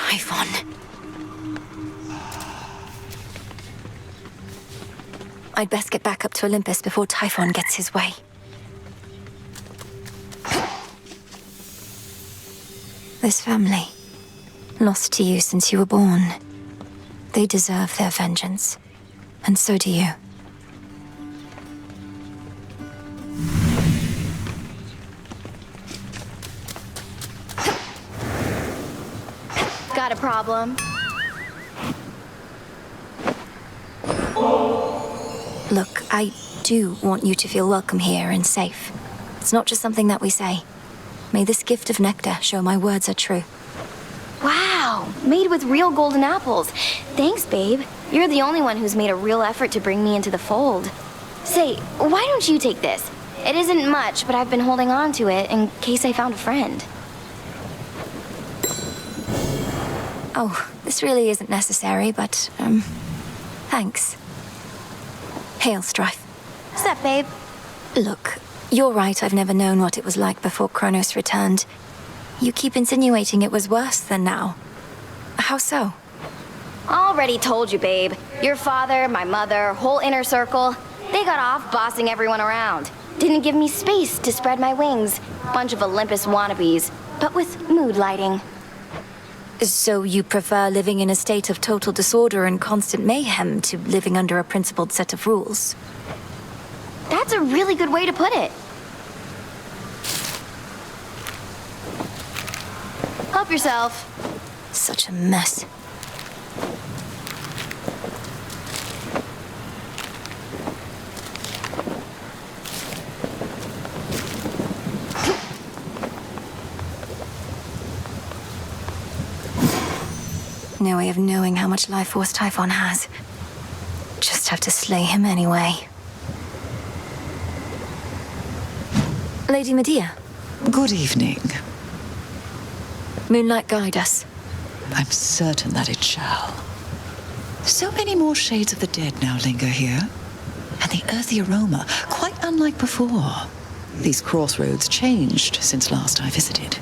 Typhon. I'd best get back up to Olympus before Typhon gets his way. This family, lost to you since you were born. They deserve their vengeance. And so do you. Got a problem? Look, I do want you to feel welcome here and safe. It's not just something that we say. May this gift of nectar show my words are true. Wow, made with real golden apples. Thanks, babe. You're the only one who's made a real effort to bring me into the fold. Say, why don't you take this? It isn't much, but I've been holding on to it in case I found a friend. Oh, this really isn't necessary, but, thanks. Hail, Strife. What's up, babe? Look, you're right, I've never known what it was like before Kronos returned. You keep insinuating it was worse than now. How so? Already told you, babe. Your father, my mother, whole inner circle, they got off bossing everyone around. Didn't give me space to spread my wings. Bunch of Olympus wannabes, but with mood lighting. So you prefer living in a state of total disorder and constant mayhem to living under a principled set of rules? That's a really good way to put it. Help yourself. Such a mess. No way of knowing how much life force Typhon has. Just have to slay him anyway. Lady Medea. Good evening. Moonlight guide us. I'm certain that it shall. So many more shades of the dead now linger here. And the earthy aroma, quite unlike before. These crossroads changed since last I visited.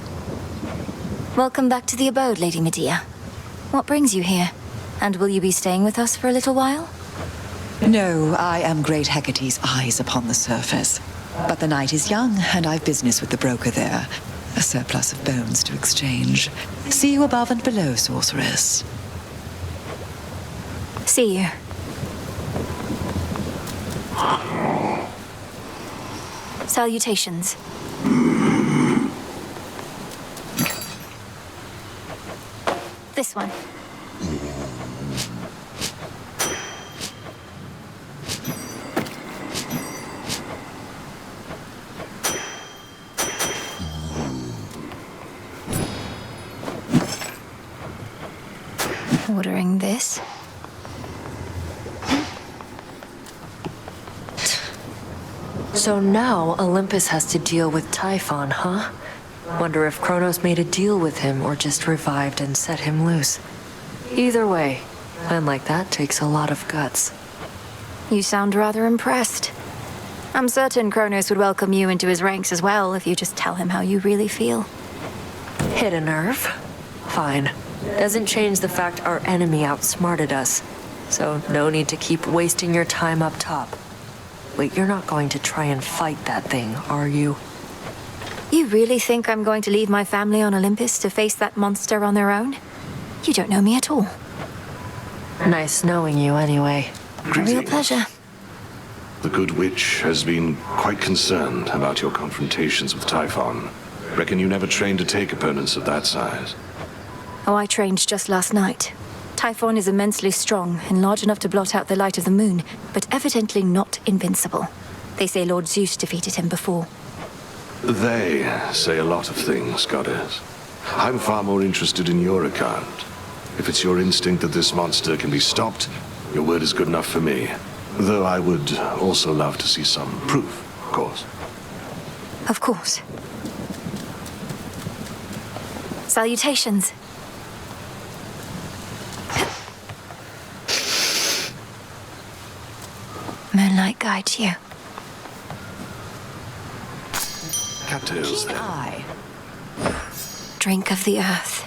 Welcome back to the abode, Lady Medea. What brings you here? And will you be staying with us for a little while? No, I am Great Hecate's eyes upon the surface. But the night is young, and I've business with the broker there. A surplus of bones to exchange. See you above and below, sorceress. See you. Salutations. This one. Ordering this. So now Olympus has to deal with Typhon, huh? Wonder if Kronos made a deal with him or just revived and set him loose. Either way, plan like that takes a lot of guts. You sound rather impressed. I'm certain Kronos would welcome you into his ranks as well if you just tell him how you really feel. Hit a nerve? Fine. Doesn't change the fact our enemy outsmarted us. So no need to keep wasting your time up top. Wait, you're not going to try and fight that thing, are you? You really think I'm going to leave my family on Olympus to face that monster on their own? You don't know me at all. Nice knowing you anyway. A real pleasure. The good witch has been quite concerned about your confrontations with Typhon. Reckon you never trained to take opponents of that size. Oh, I trained just last night. Typhon is immensely strong and large enough to blot out the light of the moon, but evidently not invincible. They say Lord Zeus defeated him before. They say a lot of things, Goddess. I'm far more interested in your account. If it's your instinct that this monster can be stopped, your word is good enough for me. Though I would also love to see some proof, of course. Of course. Salutations. Moonlight guides you. Cattails, then. Eye. Drink of the earth.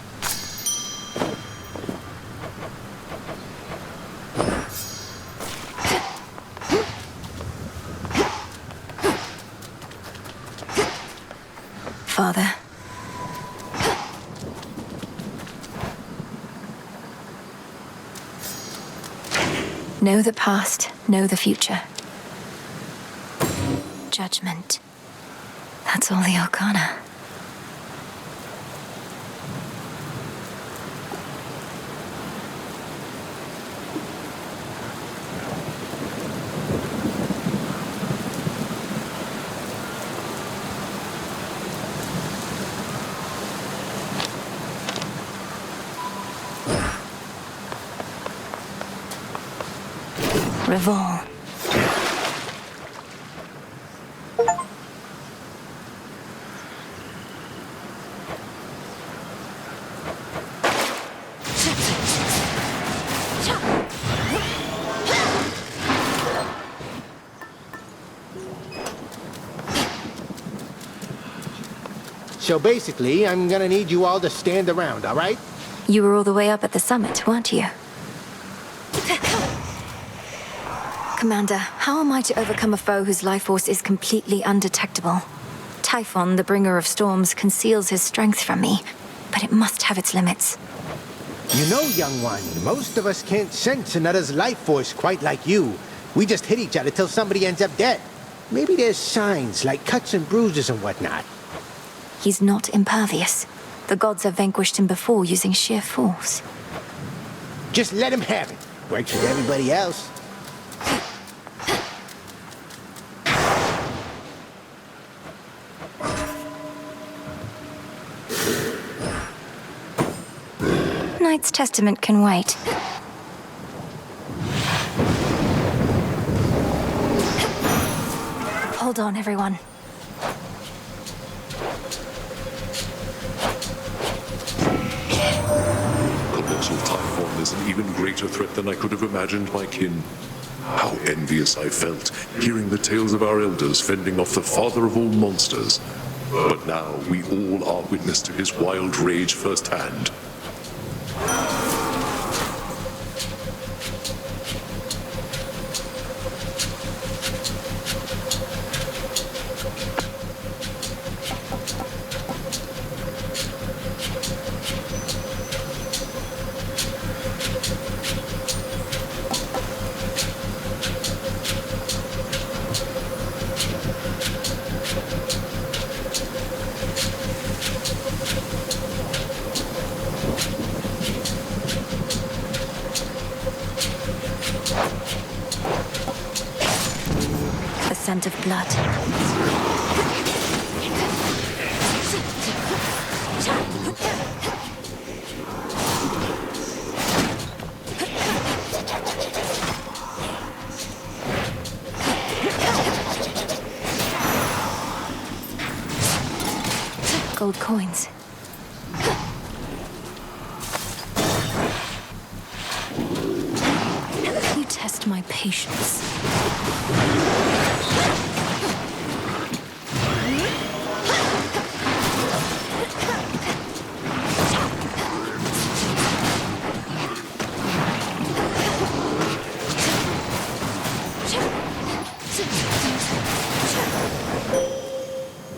Know the past, know the future. Judgment. That's all the Arcana. Revol. So basically, I'm gonna need you all to stand around, all right? You were all the way up at the summit, weren't you? Commander, how am I to overcome a foe whose life force is completely undetectable? Typhon, the bringer of storms, conceals his strength from me, but it must have its limits. You know, young one, most of us can't sense another's life force quite like you. We just hit each other till somebody ends up dead. Maybe there's signs, like cuts and bruises and whatnot. He's not impervious. The gods have vanquished him before using sheer force. Just let him have it. Works with everybody else. Knight's Testament can wait. Hold on, everyone. Colossal Typhon is an even greater threat than I could have imagined, my kin. How envious I felt, hearing the tales of our elders fending off the father of all monsters. But now we all are witness to his wild rage firsthand. The scent of blood. Gold coins. You test my patience.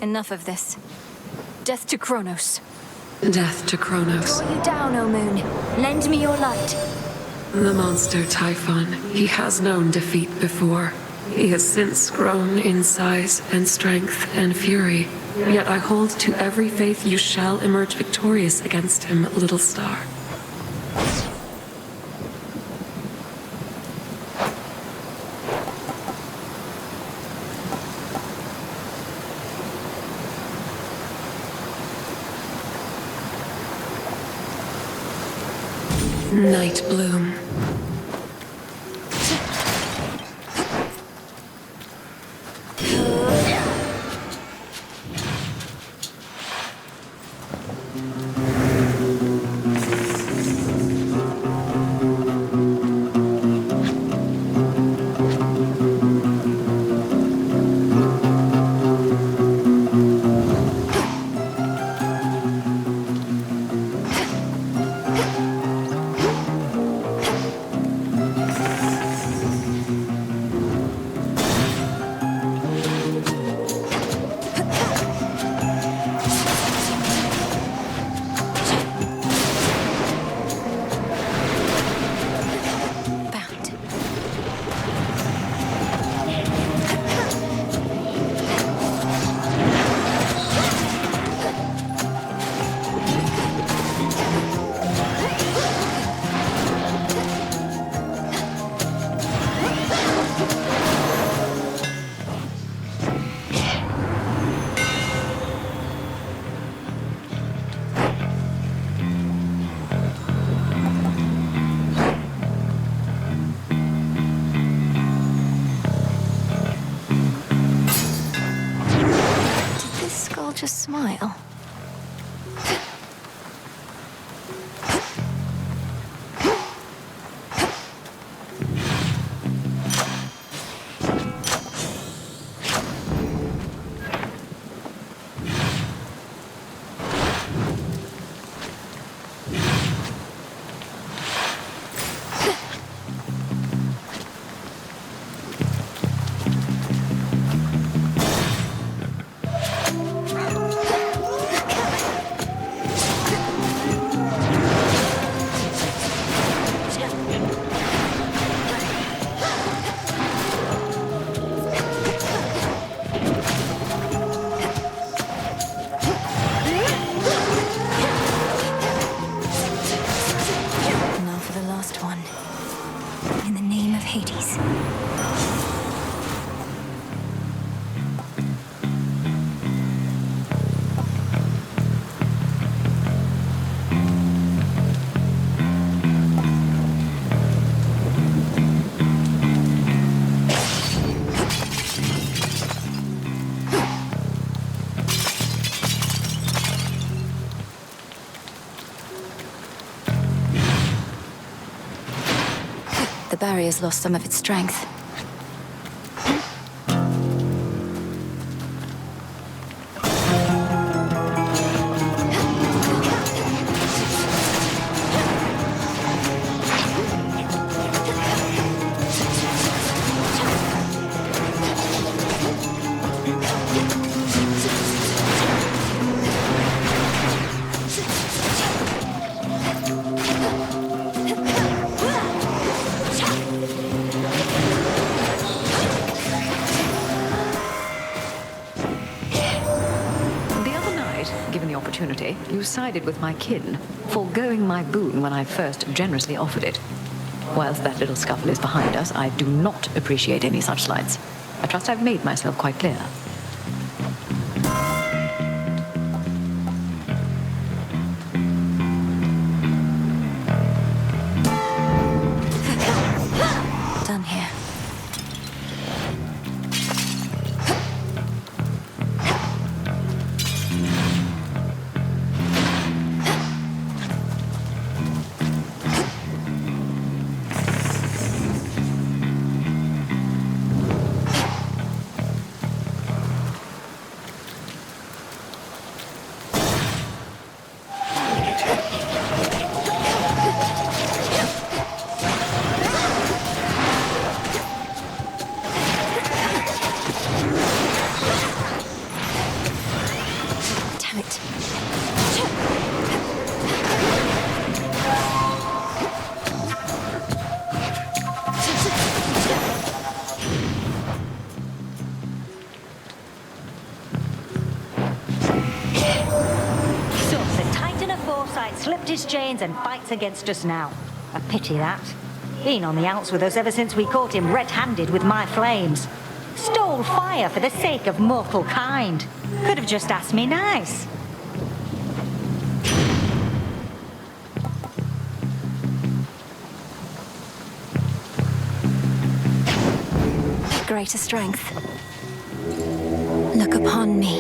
Enough of this. Death to Kronos. Death to Kronos. Draw you down, O moon. Lend me your light. The monster Typhon. He has known defeat before. He has since grown in size and strength and fury. Yet I hold to every faith you shall emerge victorious against him, little star. Night Bloom. barrier's lost some of its strength. You sided with my kin, foregoing my boon when I first generously offered it. Whilst that little scuffle is behind us, I do not appreciate any such slights. I trust I've made myself quite clear. Done here. Slipped his chains and fights against us now. A pity that. Been on the outs with us ever since we caught him red-handed with my flames. Stole fire for the sake of mortal kind. Could have just asked me nice. Greater strength. Look upon me.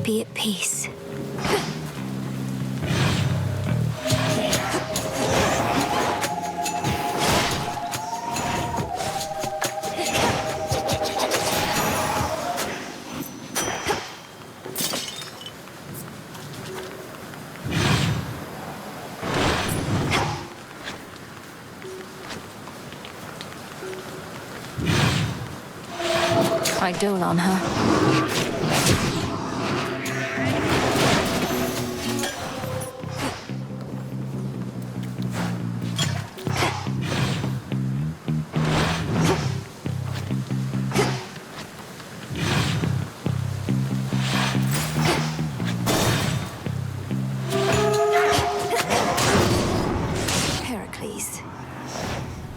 Be at peace. I dole on her.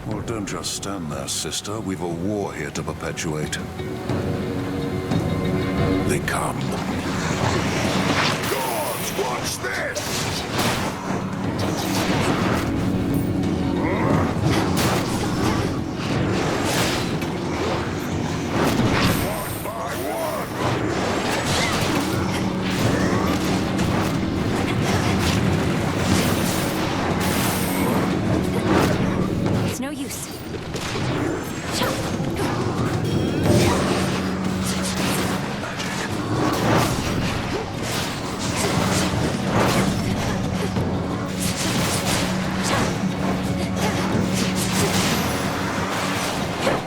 Well, don't just stand there, sister. We've a war here to perpetuate. They come. Gods, watch this! It's no use.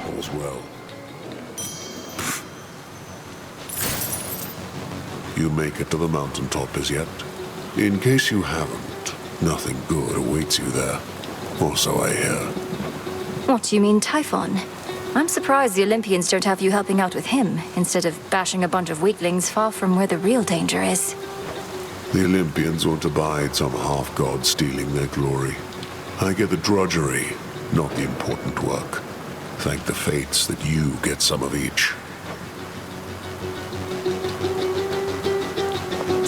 All's well. You make it to the mountaintop as yet? In case you haven't, nothing good awaits you there. Or so I hear. What do you mean, Typhon? I'm surprised the Olympians don't have you helping out with him, instead of bashing a bunch of weaklings far from where the real danger is. The Olympians won't abide some half-god stealing their glory. I get the drudgery, not the important work. Thank the fates that you get some of each.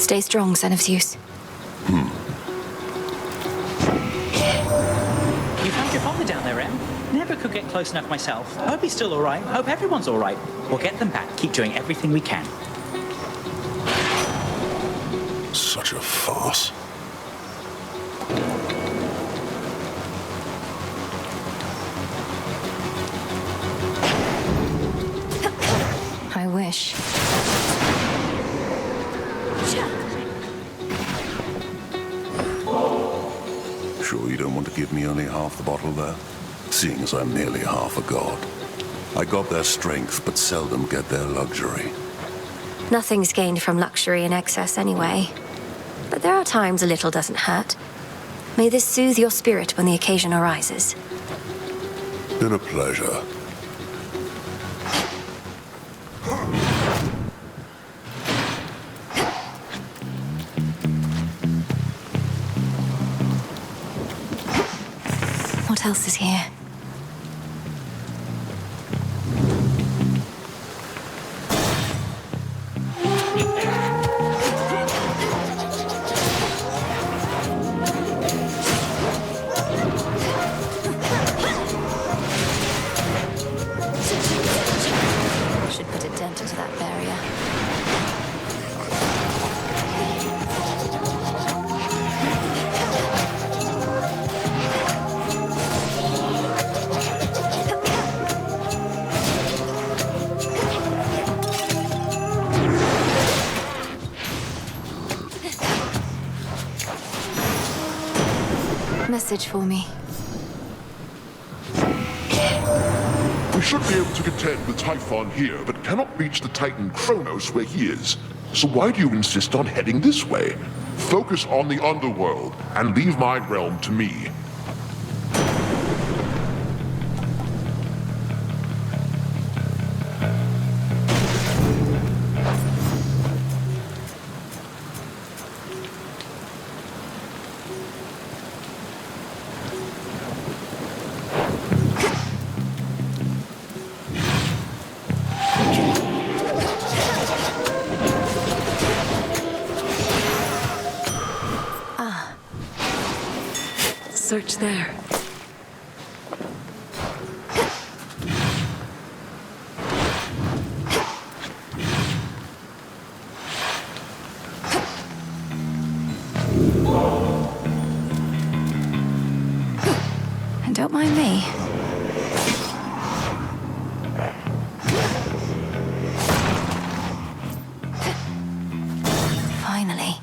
Stay strong, son of Zeus. You found your father down there, Em? Never could get close enough myself. Hope he's still all right. Hope everyone's all right. We'll get them back. Keep doing everything we can. Such a farce. I wish. Sure you don't want to give me only half the bottle there? Seeing as I'm nearly half a god. I got their strength, but seldom get their luxury. Nothing's gained from luxury in excess anyway. But there are times a little doesn't hurt. May this soothe your spirit when the occasion arises. Been a pleasure. What else is here? Should put a dent into that barrier. Message for me. We should be able to contend with Typhon here, but cannot reach the Titan Kronos where he is. So why do you insist on heading this way? Focus on the underworld, and leave my realm to me. Search there. And don't mind me. Finally.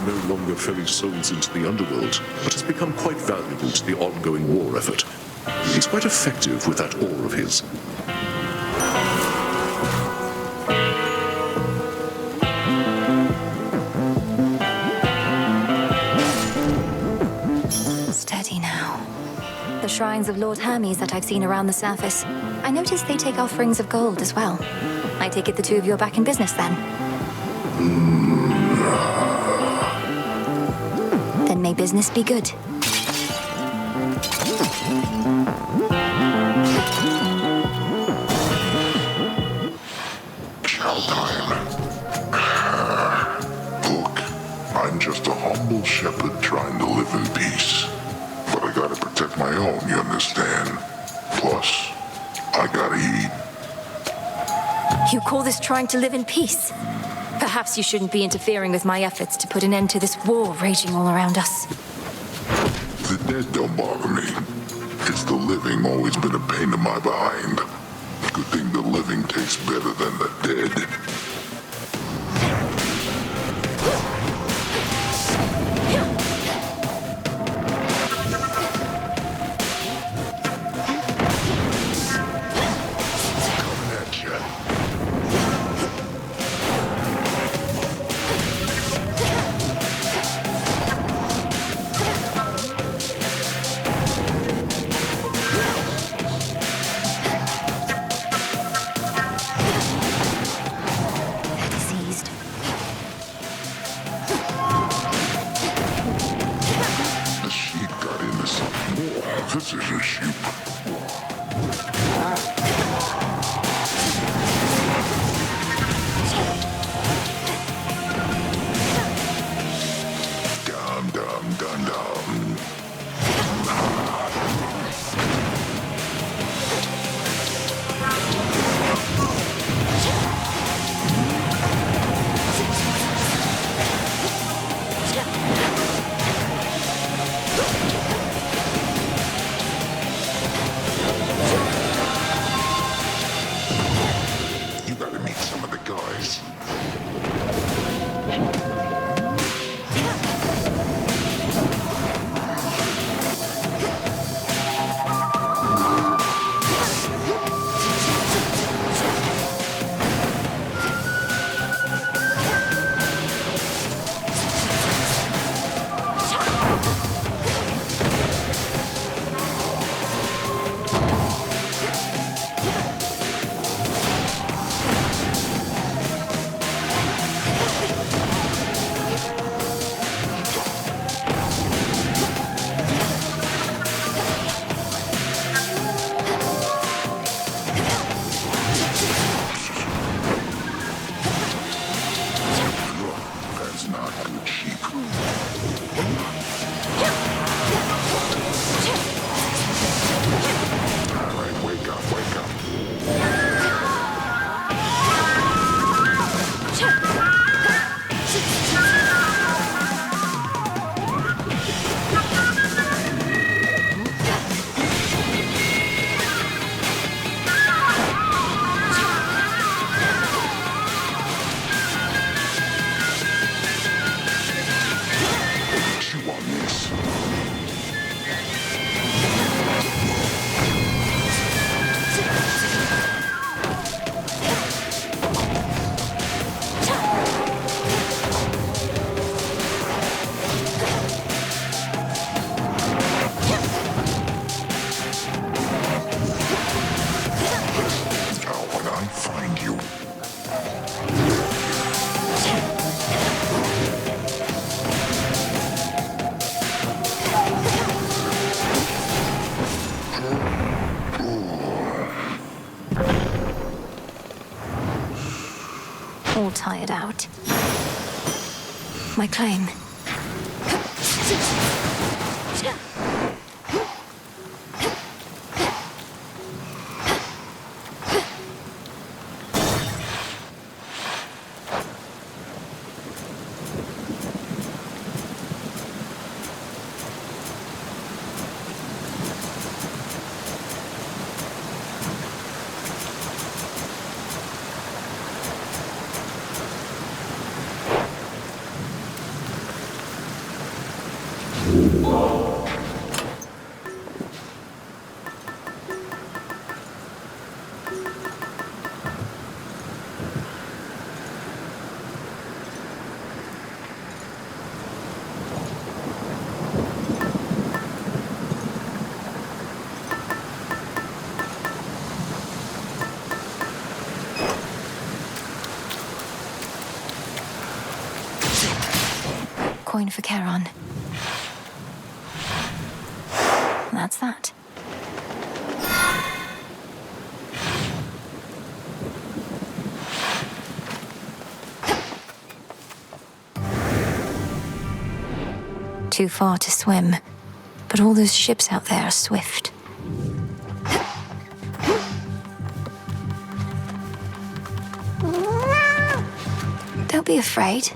No longer ferry souls into the underworld, but has become quite valuable to the ongoing war effort. He's quite effective with that oar of his. Steady now. The shrines of Lord Hermes that I've seen around the surface. I noticed they take offerings of gold as well. I take it the two of you are back in business then? Then may business be good. Chow time. Look, I'm just a humble shepherd trying to live in peace. But I gotta protect my own, you understand? Plus, I gotta eat. You call this trying to live in peace? Perhaps you shouldn't be interfering with my efforts to put an end to this war raging all around us. The dead don't bother me. It's the living always been a pain in my behind. Good thing the living tastes better than the dead. Coming at ya. Seized. The sheep got into something more. This is a sheep. Down. Alright, wake up, wake up. Chew on this. How would I find you? All tired out. My claim. Coin for Charon. That's that. Too far to swim, but all those ships out there are swift. Don't be afraid.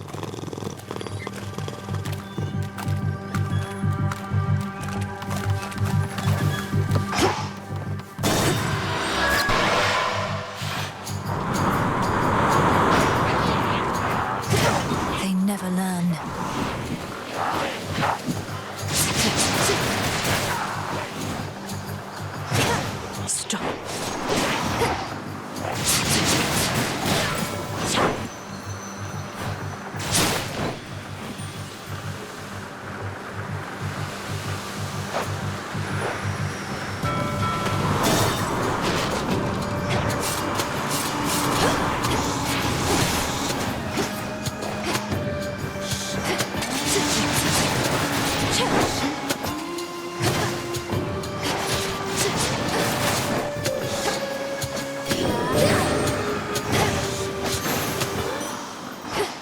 They never learn. Stop.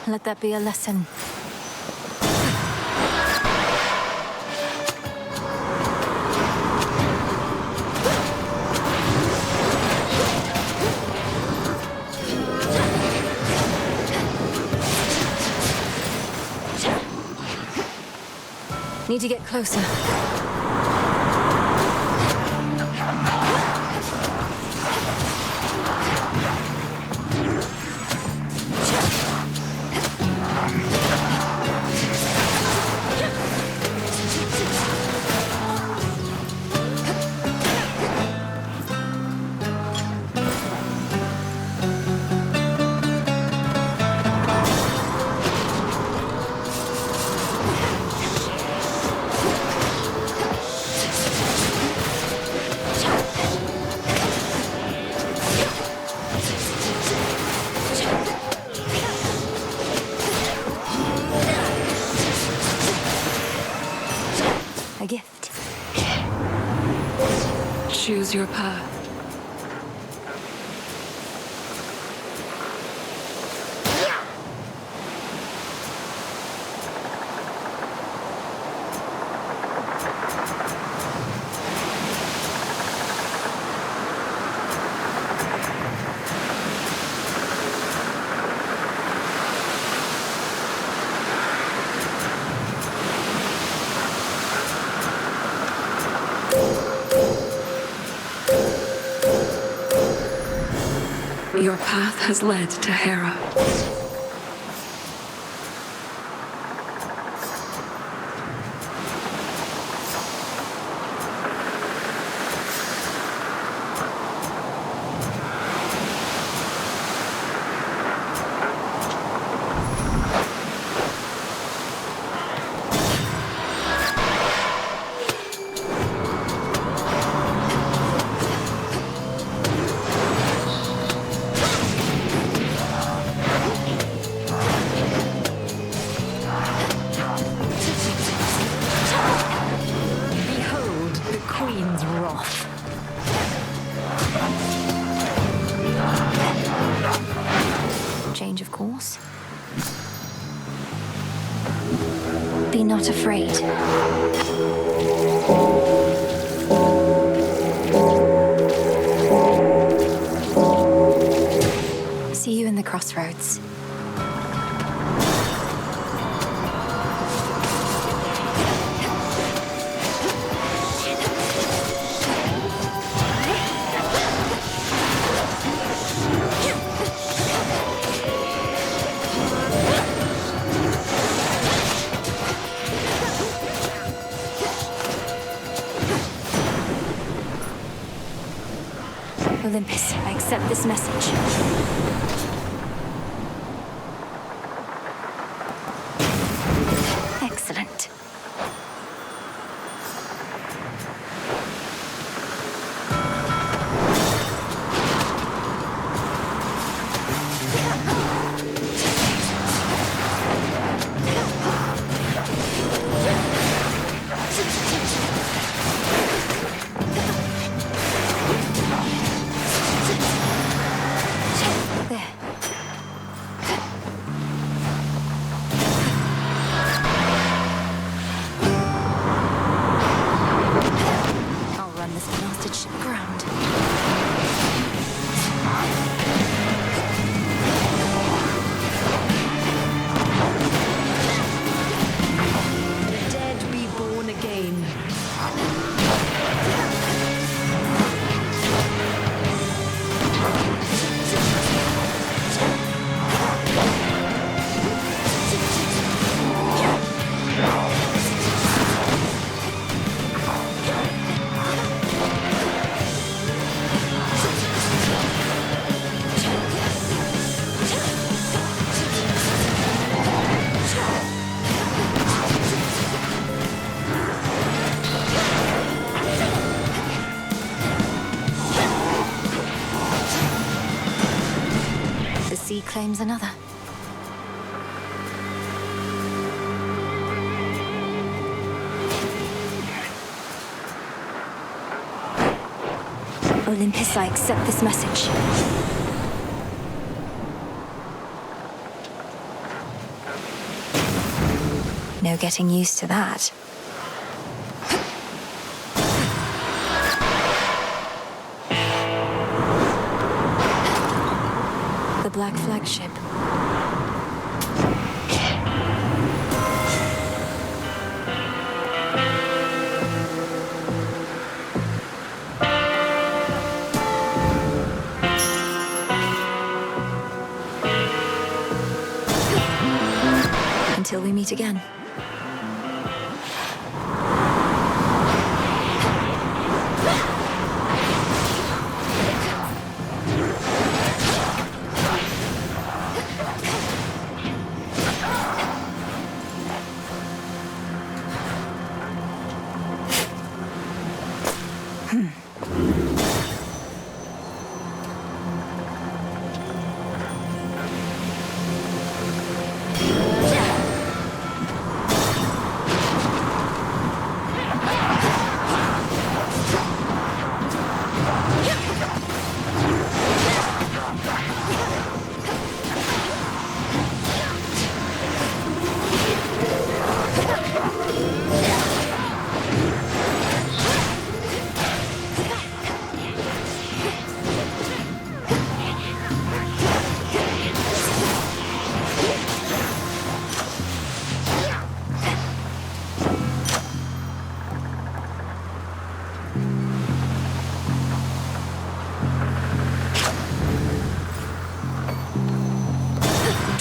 Let that be a lesson. Need to get closer. A gift. Choose your path. Your path has led to Hera. Change of course. Be not afraid. See you in the crossroads. Olympus, I accept this message. Excellent. Sea claims another. Olympus, I accept this message. No getting used to that. The Black Flagship. Until we meet again.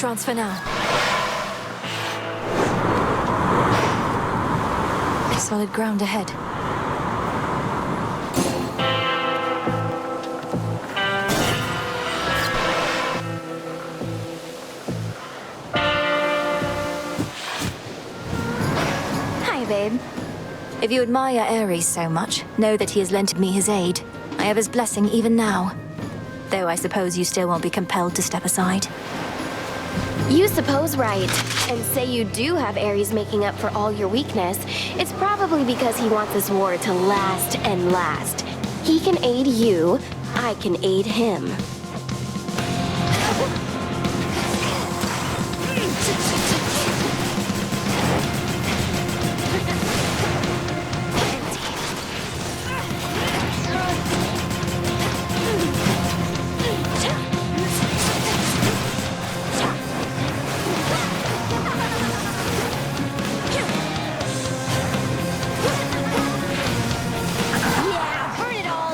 Transfer now. Solid ground ahead. Hi, babe. If you admire Ares so much, know that he has lent me his aid. I have his blessing even now. Though I suppose you still won't be compelled to step aside. You suppose right, and say you do have Ares making up for all your weakness, it's probably because he wants this war to last and last. He can aid you, I can aid him. Yeah, burn it all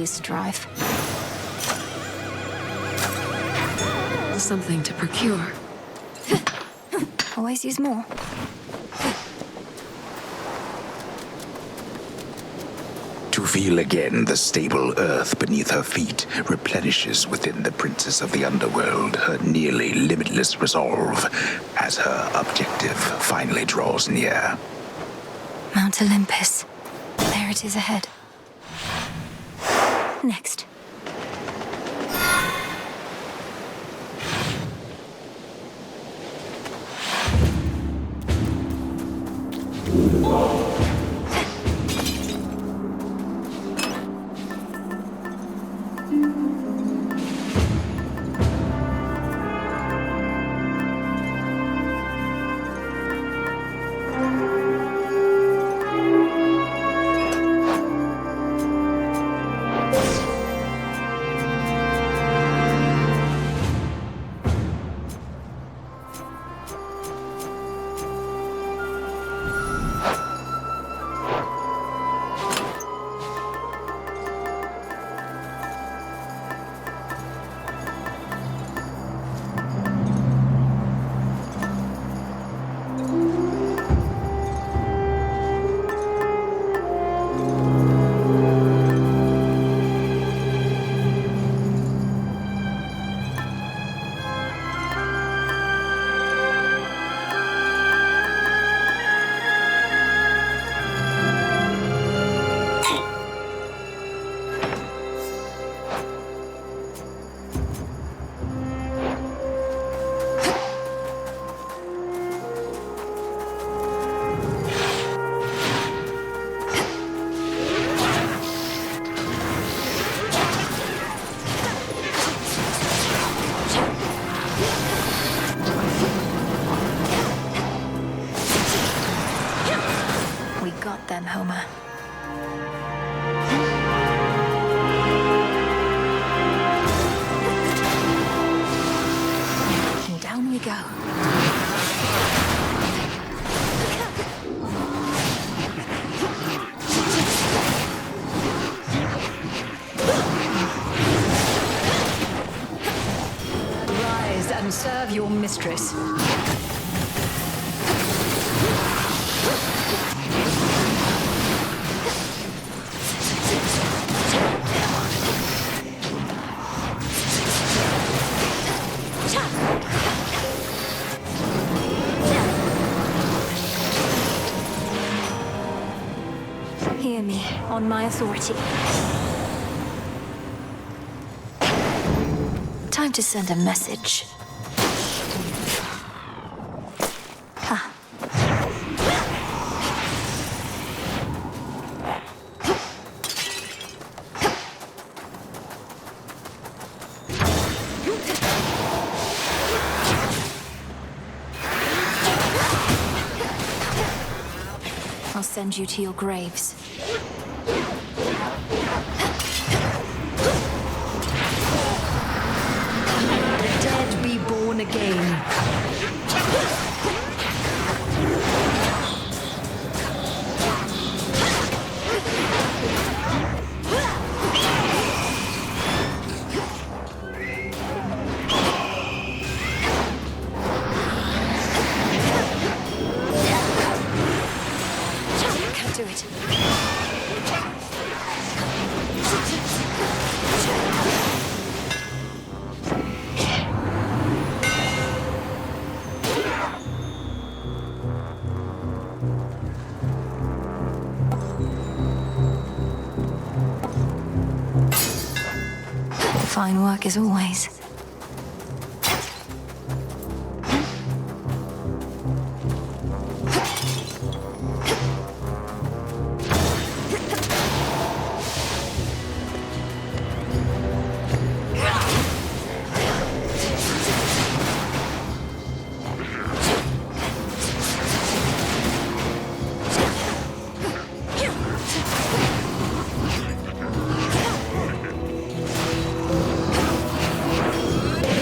used to drive. Something to procure. Always use more. To feel again the stable earth beneath her feet replenishes within the princess of the underworld her nearly limitless resolve as her objective finally draws near. Mount Olympus. There it is ahead. Next. serve your mistress. Hear me, on my authority. Time to send a message. Ah. I'll send you to your graves. Dead be born again. Can't do it. Fine work as always.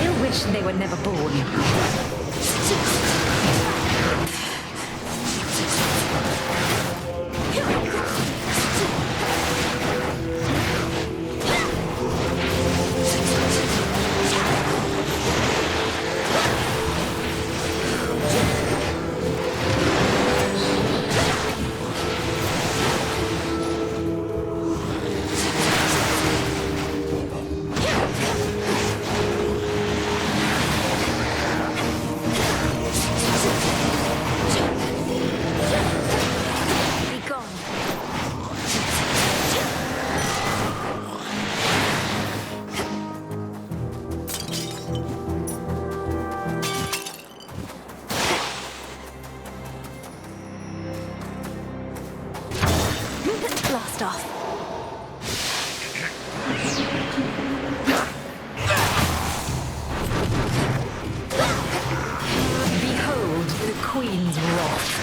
They'll wish they were never born. Be gone. Blast off. Behold the Queen's wrath.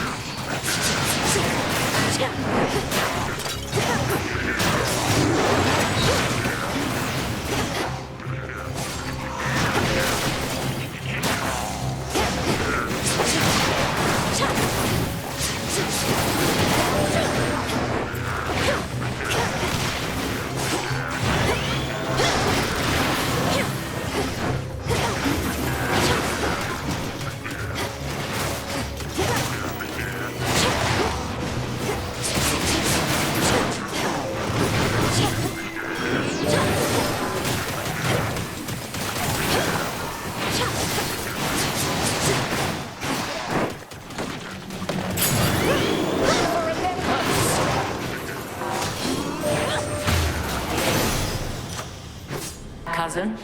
Cousin?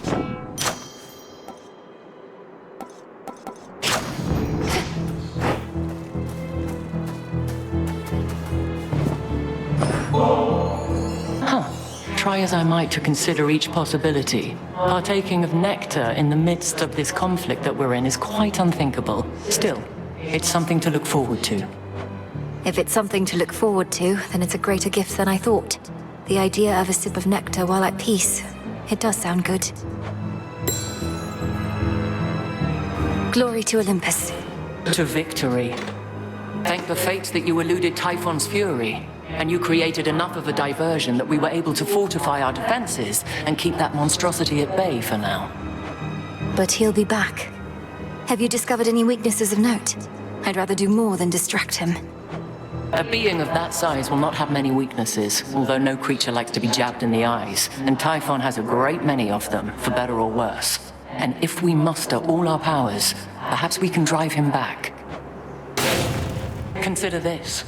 Try as I might to consider each possibility, partaking of nectar in the midst of this conflict that we're in is quite unthinkable. Still, it's something to look forward to. If it's something to look forward to, then it's a greater gift than I thought. The idea of a sip of nectar while at peace. It does sound good. Glory to Olympus. To victory. Thank the fates that you eluded Typhon's fury, and you created enough of a diversion that we were able to fortify our defenses and keep that monstrosity at bay for now. But he'll be back. Have you discovered any weaknesses of note? I'd rather do more than distract him. A being of that size will not have many weaknesses, although no creature likes to be jabbed in the eyes, and Typhon has a great many of them, for better or worse. And if we muster all our powers, perhaps we can drive him back. Consider this.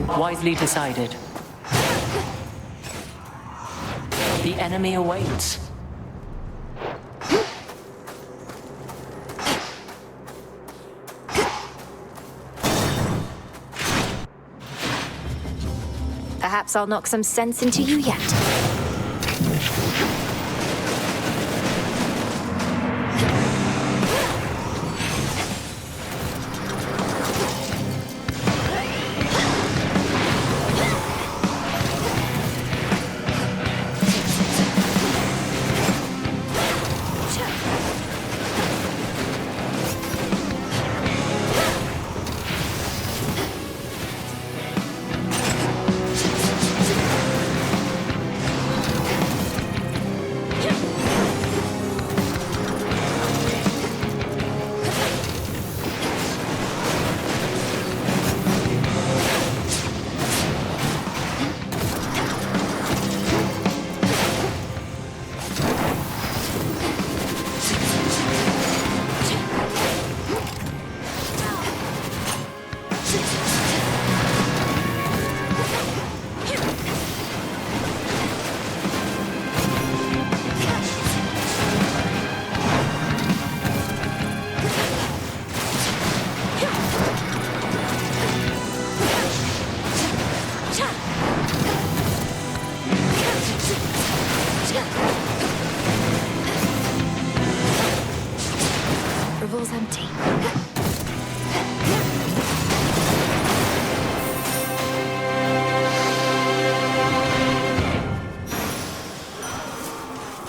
Wisely decided. The enemy awaits. Perhaps I'll knock some sense into you yet. Revol's empty.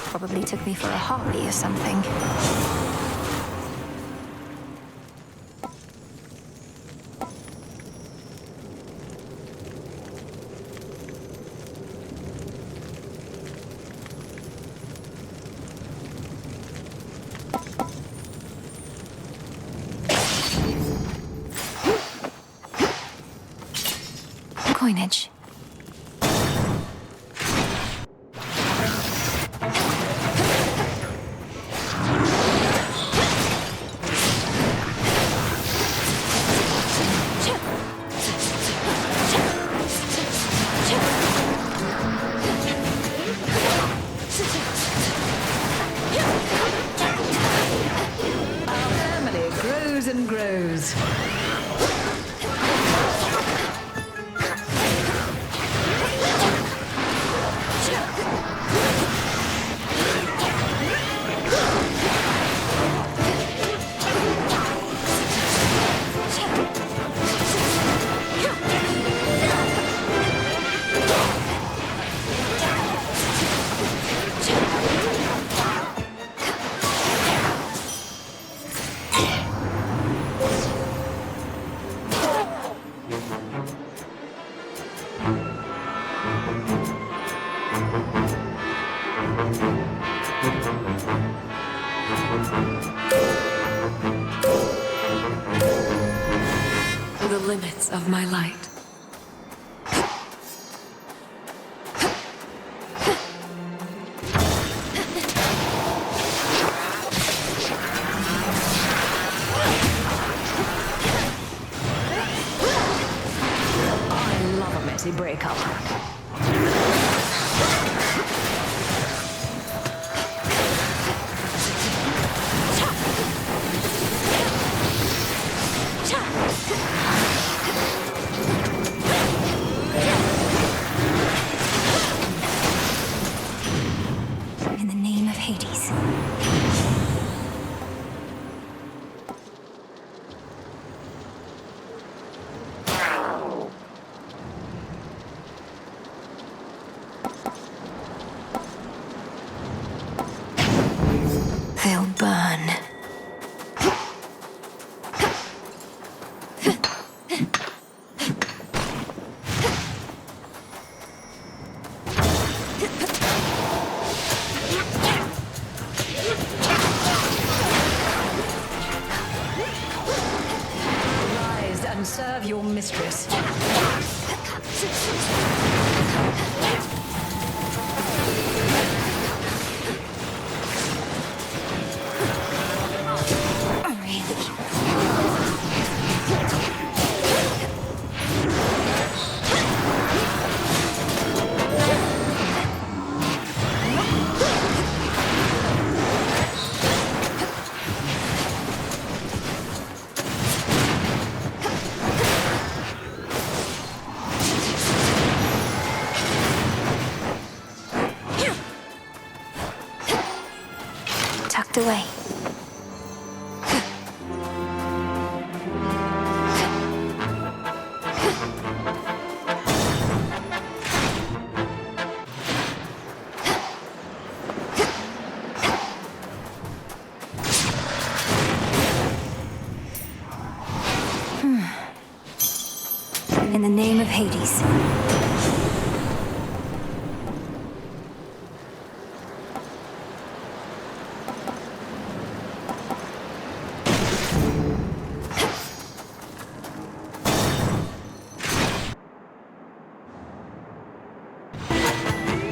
Probably took me for a harpy or something. Coinage. Our family grows and grows. The limits of my light. I love a messy breakup. In the name of Hades. serve your mistress. Tucked away. In the name of Hades.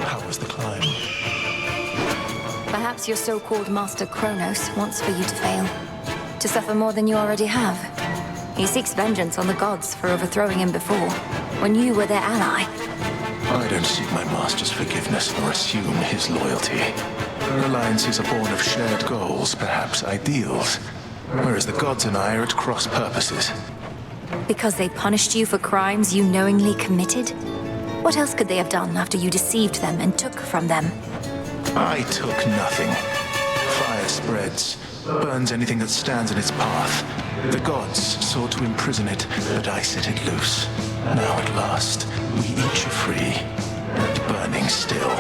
How was the climb? Perhaps your so-called Master Kronos wants for you to fail. To suffer more than you already have. He seeks vengeance on the gods for overthrowing him before, when you were their ally. I don't seek my master's forgiveness nor assume his loyalty. Our alliances are born of shared goals, perhaps ideals. Whereas the gods and I are at cross purposes. Because they punished you for crimes you knowingly committed? What else could they have done after you deceived them and took from them? I took nothing. Fire spreads, burns anything that stands in its path. The gods sought to imprison it, but I set it loose. Now at last, we each are free, and burning still.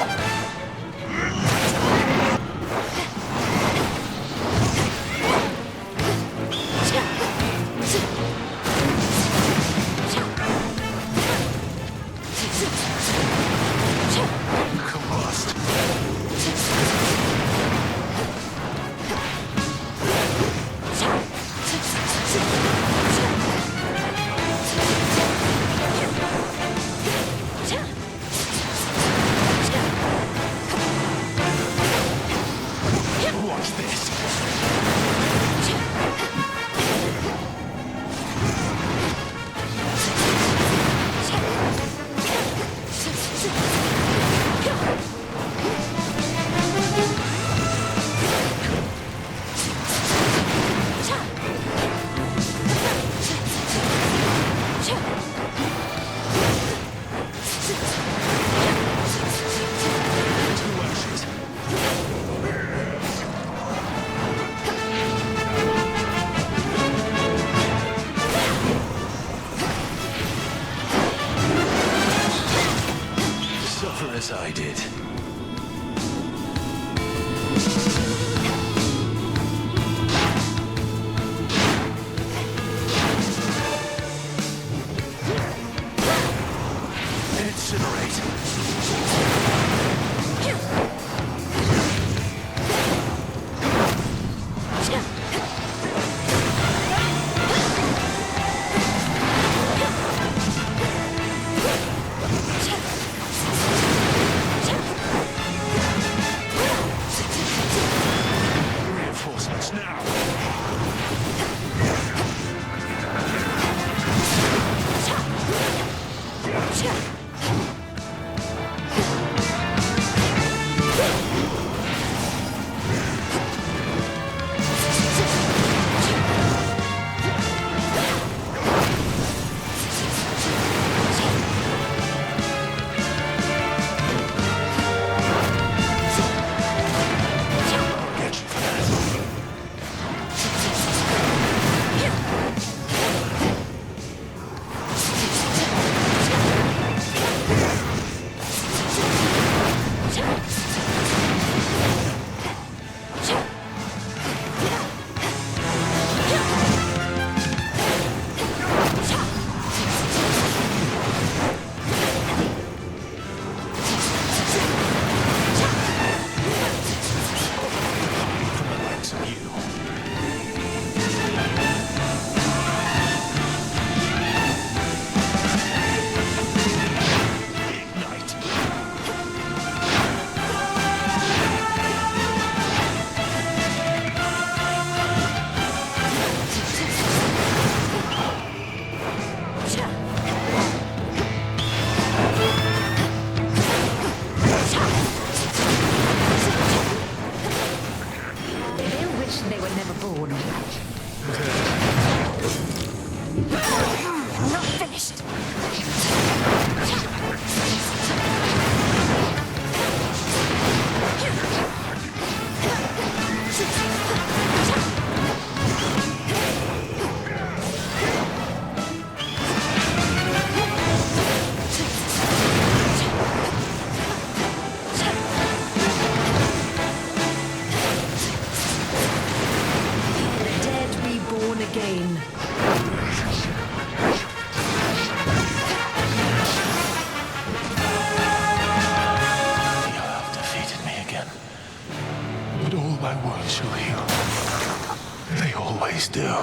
do.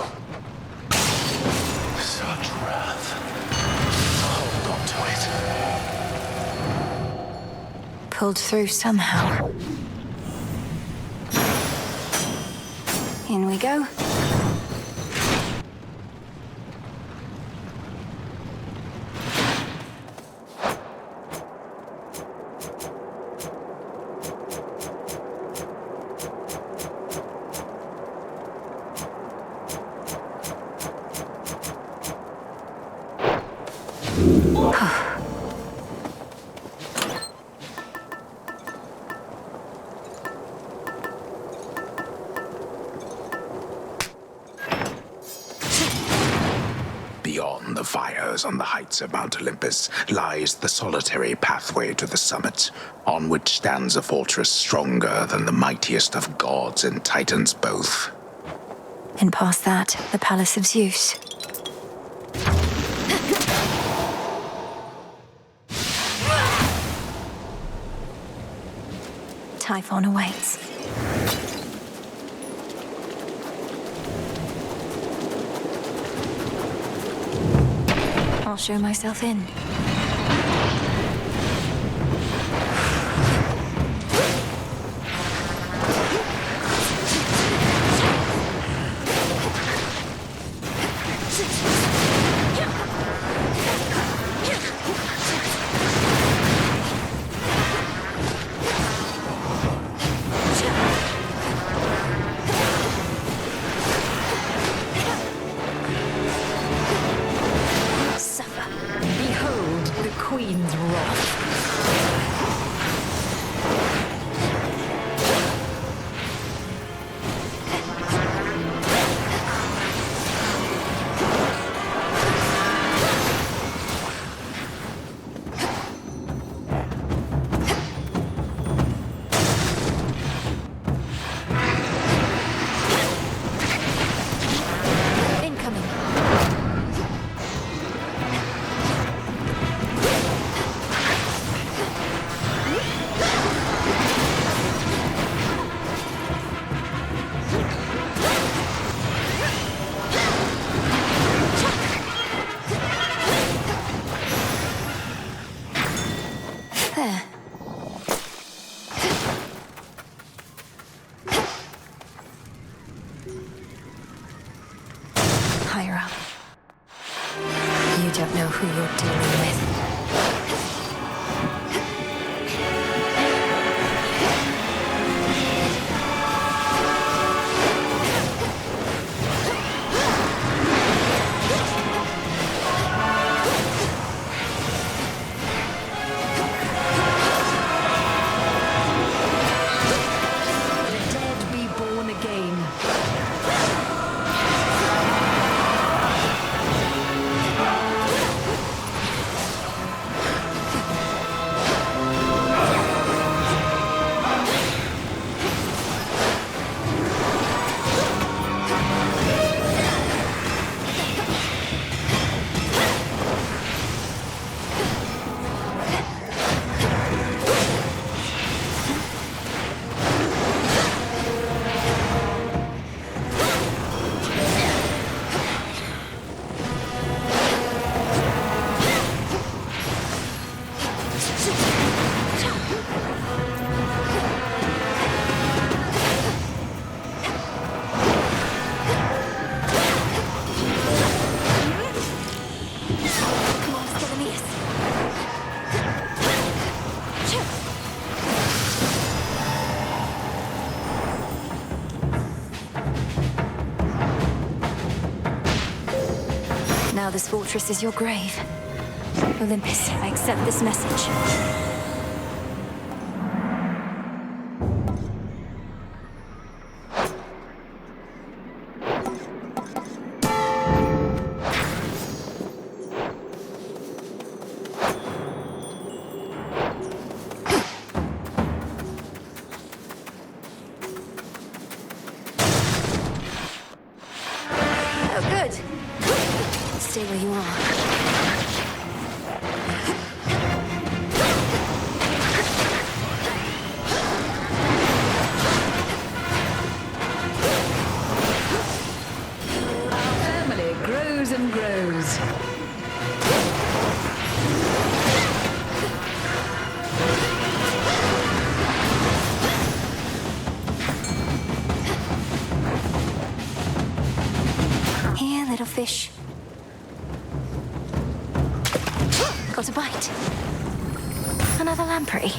Such wrath. Hold on to it. Pulled through somehow. In we go. Beyond the fires on the heights of Mount Olympus lies the solitary pathway to the summit, on which stands a fortress stronger than the mightiest of gods and titans both. And past that, the Palace of Zeus. Typhon awaits. I'll show myself in. Behold the Queen's wrath. Incoming. There. Higher up. You don't know who you're dealing with. The dead be born again. Come on, Stelamius. Now this fortress is your grave. Olympus, I accept this message. Oh, good. Stay where you are. and grows. Here, little fish. Got a bite. Another lamprey.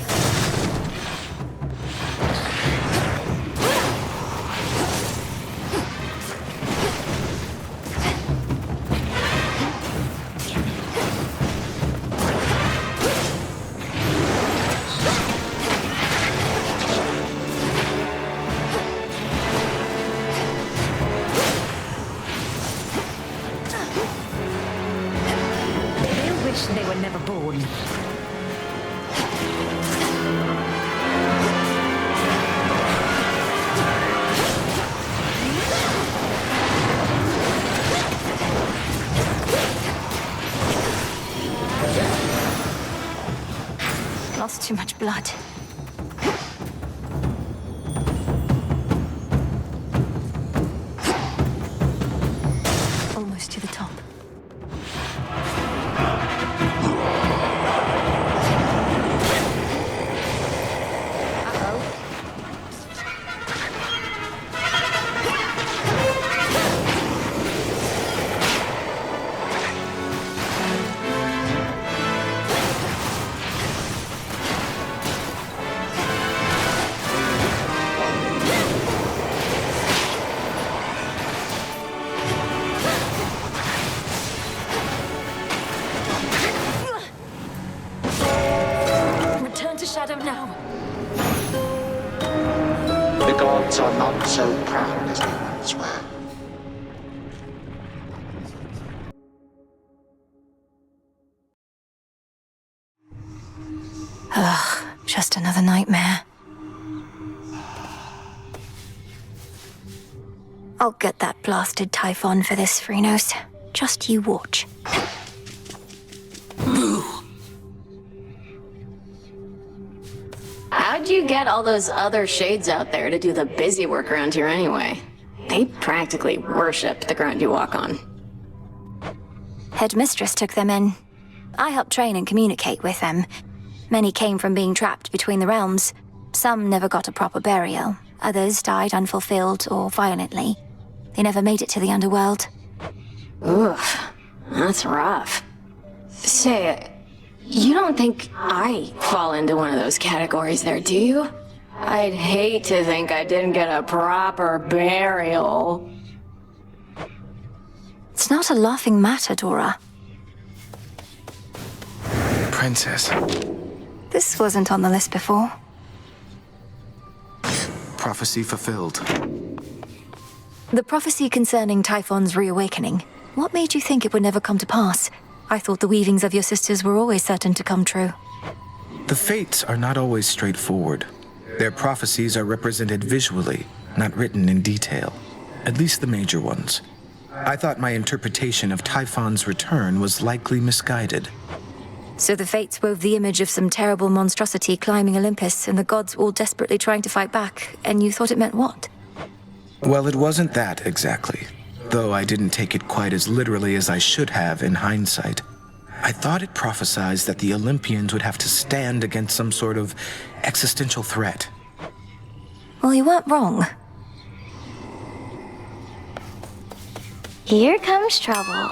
They'll wish they were never born. Lost too much blood. Almost to the top. Return to shadow now. The gods are not so proud as they once were. Ugh, just another nightmare. I'll get that blasted Typhon for this, Phrynos. Just you watch. How'd you get all those other shades out there to do the busy work around here anyway? They practically worship the ground you walk on. Headmistress took them in. I helped train and communicate with them. Many came from being trapped between the realms. Some never got a proper burial. Others died unfulfilled or violently. They never made it to the underworld. Oof, that's rough. Say, you don't think I fall into one of those categories there, do you? I'd hate to think I didn't get a proper burial. It's not a laughing matter, Dora. Princess. This wasn't on the list before. Prophecy fulfilled. The prophecy concerning Typhon's reawakening. What made you think it would never come to pass? I thought the weavings of your sisters were always certain to come true. The fates are not always straightforward. Their prophecies are represented visually, not written in detail. At least the major ones. I thought my interpretation of Typhon's return was likely misguided. So the fates wove the image of some terrible monstrosity climbing Olympus, and the gods all desperately trying to fight back, and you thought it meant what? Well, it wasn't that exactly. Though I didn't take it quite as literally as I should have in hindsight. I thought it prophesied that the Olympians would have to stand against some sort of existential threat. Well, you weren't wrong. Here comes trouble.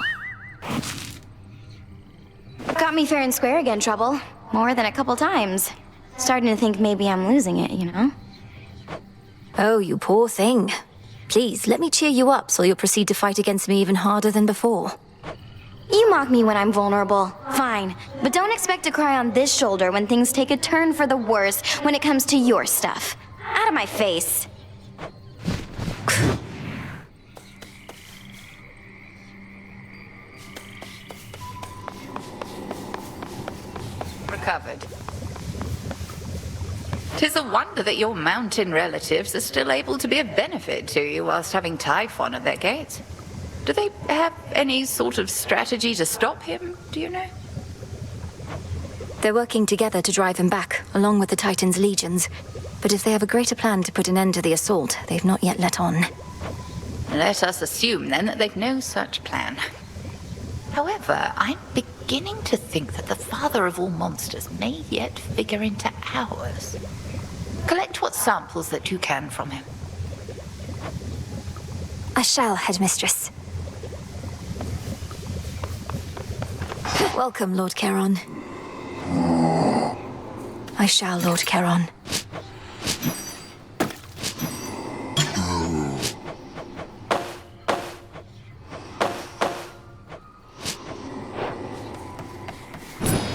Got me fair and square again, Trouble. More than a couple times. Starting to think maybe I'm losing it, you know? Oh, you poor thing. Please, let me cheer you up so you'll proceed to fight against me even harder than before. You mock me when I'm vulnerable. Fine. But don't expect to cry on this shoulder when things take a turn for the worse when it comes to your stuff. Out of my face. Recovered. 'Tis a wonder that your mountain relatives are still able to be of benefit to you whilst having Typhon at their gates. Do they have any sort of strategy to stop him, do you know? They're working together to drive him back, along with the Titan's legions. But if they have a greater plan to put an end to the assault, they've not yet let on. Let us assume, then, that they've no such plan. However, I'm beginning to think that the father of all monsters may yet figure into ours. Collect what samples that you can from him. I shall, Headmistress. Welcome, Lord Charon. I shall, Lord Charon.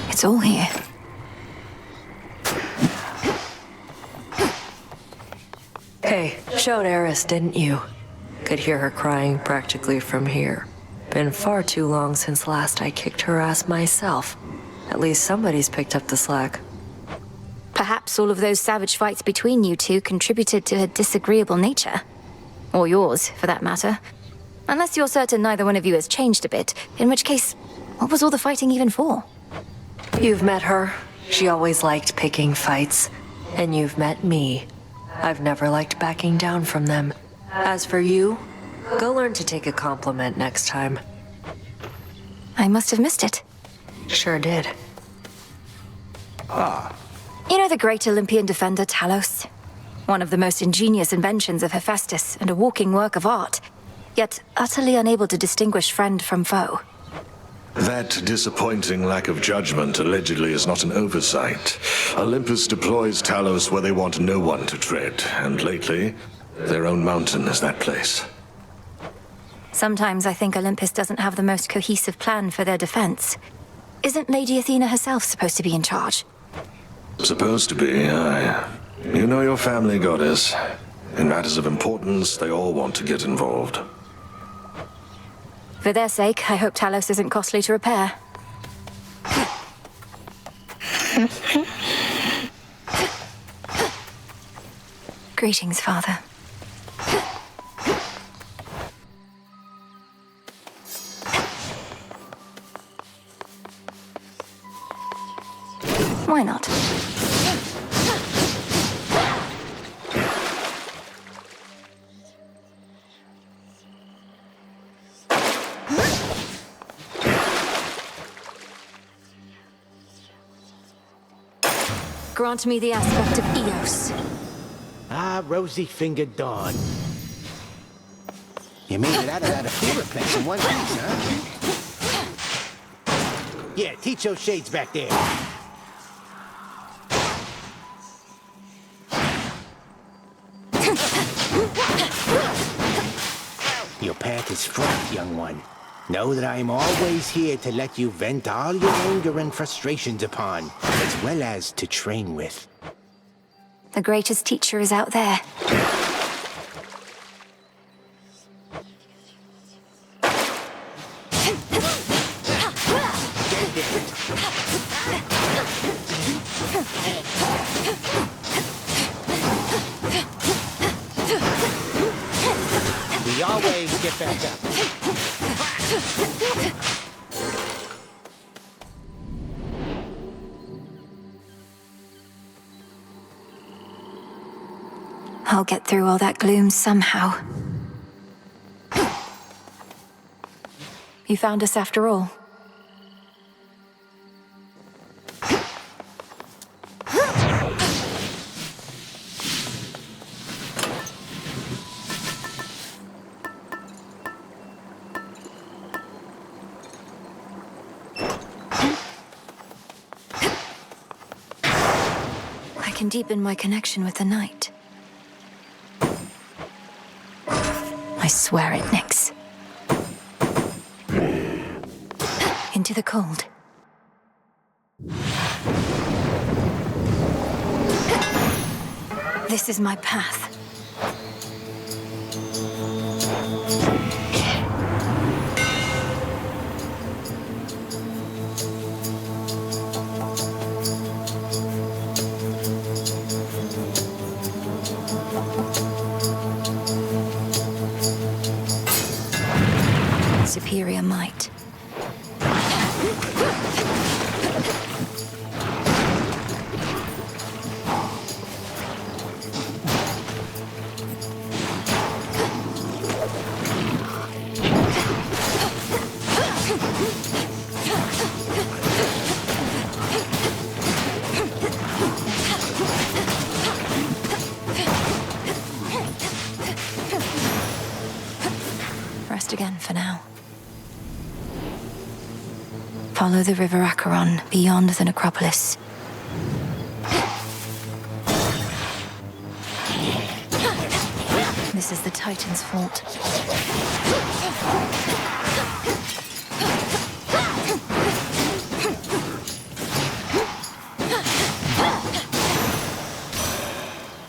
It's all here. Hey, showed Eris, didn't you? Could hear her crying practically from here. Been far too long since last I kicked her ass myself. At least somebody's picked up the slack. Perhaps all of those savage fights between you two contributed to her disagreeable nature. Or yours, for that matter. Unless you're certain neither one of you has changed a bit, in which case, what was all the fighting even for? You've met her. She always liked picking fights. And you've met me. I've never liked backing down from them. As for you, go learn to take a compliment next time. I must have missed it. Sure did. You know the great Olympian defender Talos? One of the most ingenious inventions of Hephaestus and a walking work of art, yet utterly unable to distinguish friend from foe. That disappointing lack of judgment allegedly is not an oversight. Olympus deploys Talos where they want no one to tread, and lately, their own mountain is that place. Sometimes I think Olympus doesn't have the most cohesive plan for their defense. Isn't Lady Athena herself supposed to be in charge? Supposed to be, aye. You know your family, goddess. In matters of importance, they all want to get involved. For their sake, I hope Talos isn't costly to repair. Greetings, Father. Why not? Grant me the aspect of Eos. Ah, rosy-fingered dawn. You made it out of that Apiraplex in one piece, huh? Yeah, teach those shades back there. Your path is fraught, young one. Know that I am always here to let you vent all your anger and frustrations upon, as well as to train with. The greatest teacher is out there. We always get back up. I'll get through all that gloom somehow. You found us after all. I can deepen my connection with the night. I swear it, Nyx. Into the cold. This is my path. Superior might. Follow the river Acheron beyond the necropolis. This is the Titan's fault.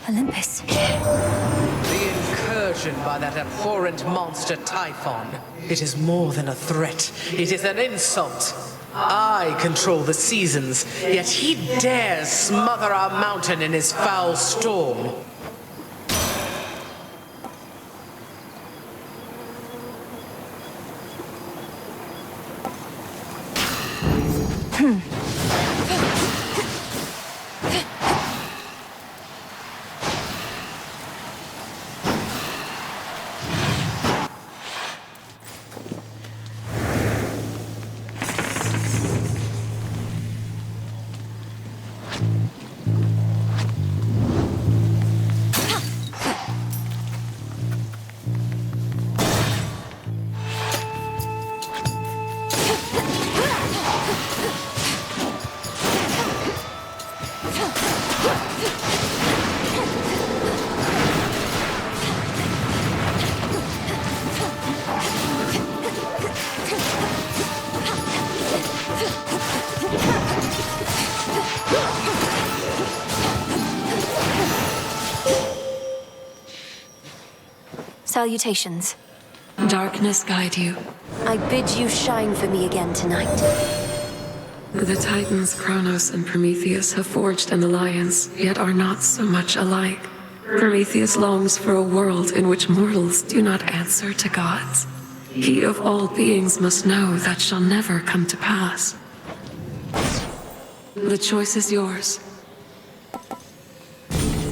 Olympus. The incursion by that abhorrent monster Typhon. It is more than a threat. It is an insult. I control the seasons, yet he dares smother our mountain in his foul storm. Salutations. Darkness guide you. I bid you shine for me again tonight. The Titans Kronos and Prometheus have forged an alliance, yet are not so much alike. Prometheus longs for a world in which mortals do not answer to gods. He of all beings must know that shall never come to pass. The choice is yours.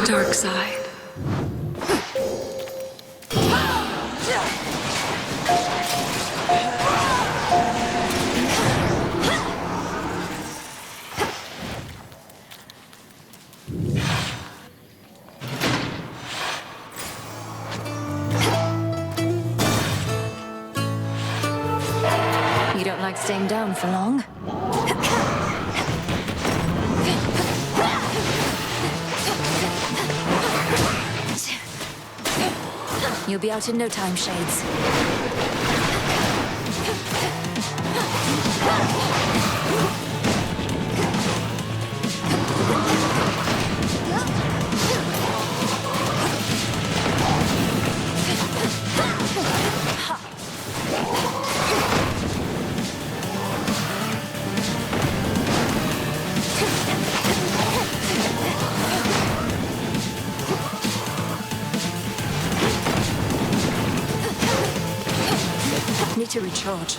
Dark side. You don't like staying down for long? You'll be out in no time, Shades. Need to recharge.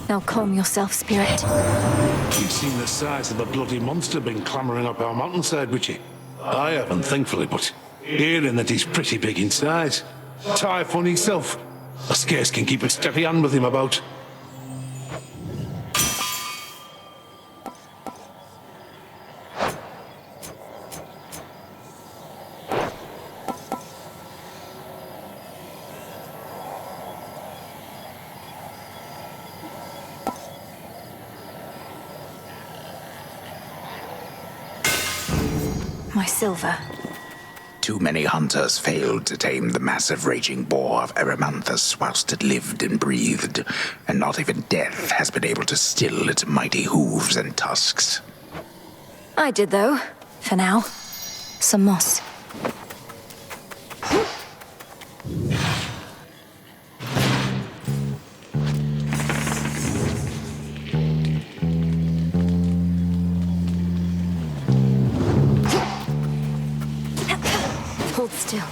Now calm yourself, Spirit. You've seen the size of the bloody monster been clambering up our mountainside, would you? I haven't, thankfully, but hearing that he's pretty big in size. Typhon himself. I scarce can keep a steady hand with him about. My silver. Too many hunters failed to tame the massive raging boar of Erymanthus whilst it lived and breathed, and not even death has been able to still its mighty hooves and tusks. I did, though. For now, some moss. Hold still.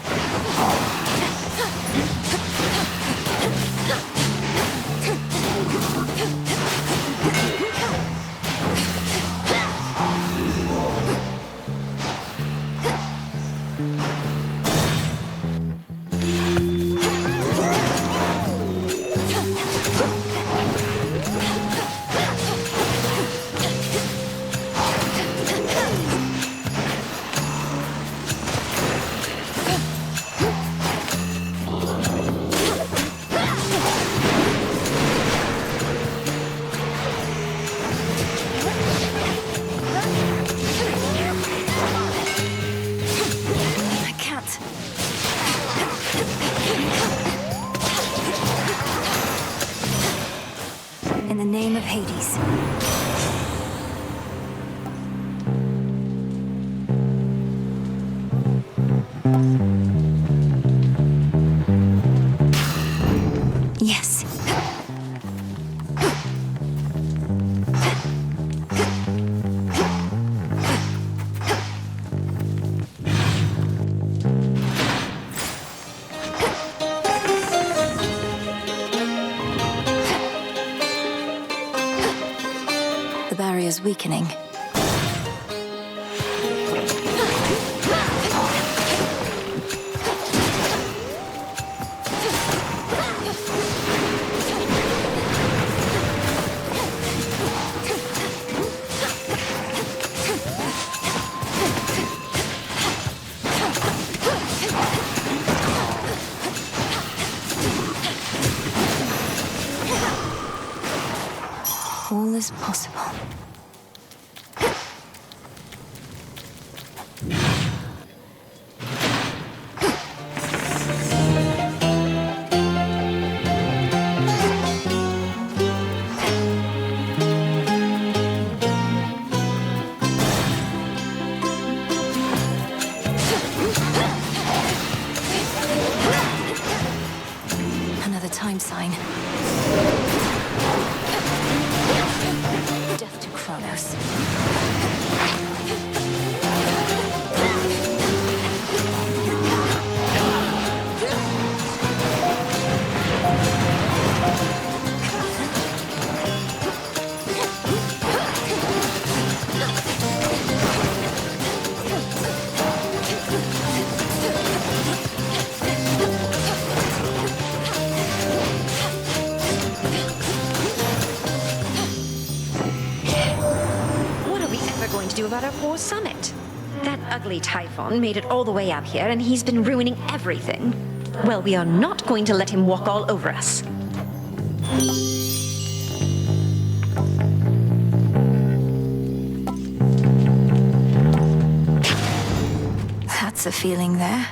In the name of Hades. Yes. The barrier's weakening. All is possible. Another time sign. Death to Kronos. What are we ever going to do about our poor summit? That ugly Typhon made it all the way up here, and he's been ruining everything. Well, we are not going to let him walk all over us. That's a feeling there.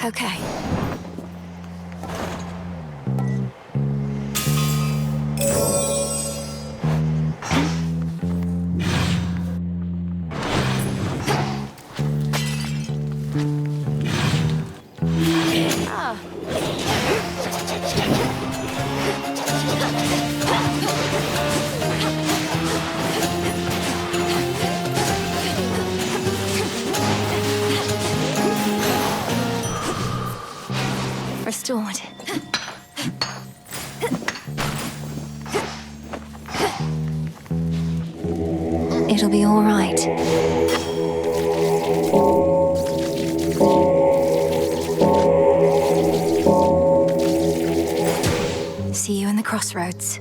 Okay. Restored. It'll be all right. See you in the crossroads.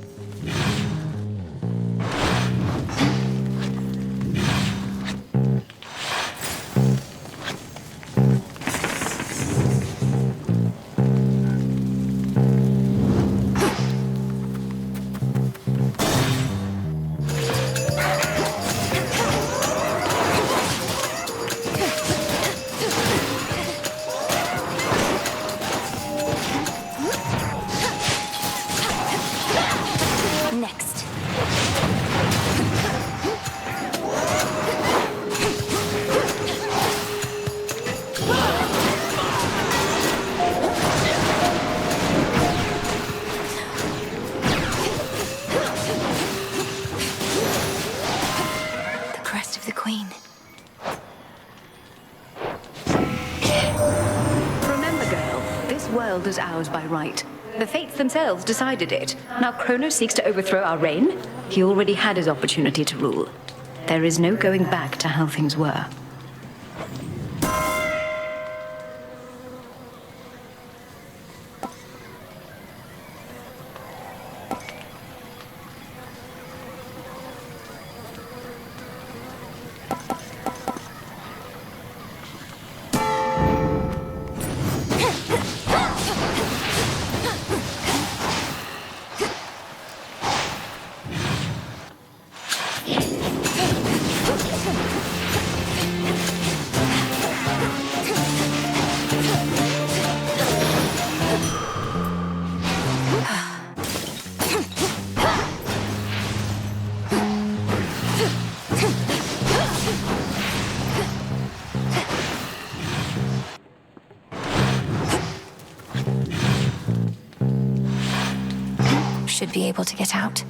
elders ours by right. The fates themselves decided it. Now Kronos seeks to overthrow our reign. He already had his opportunity to rule. There is no going back to how things were. Should be able to get out.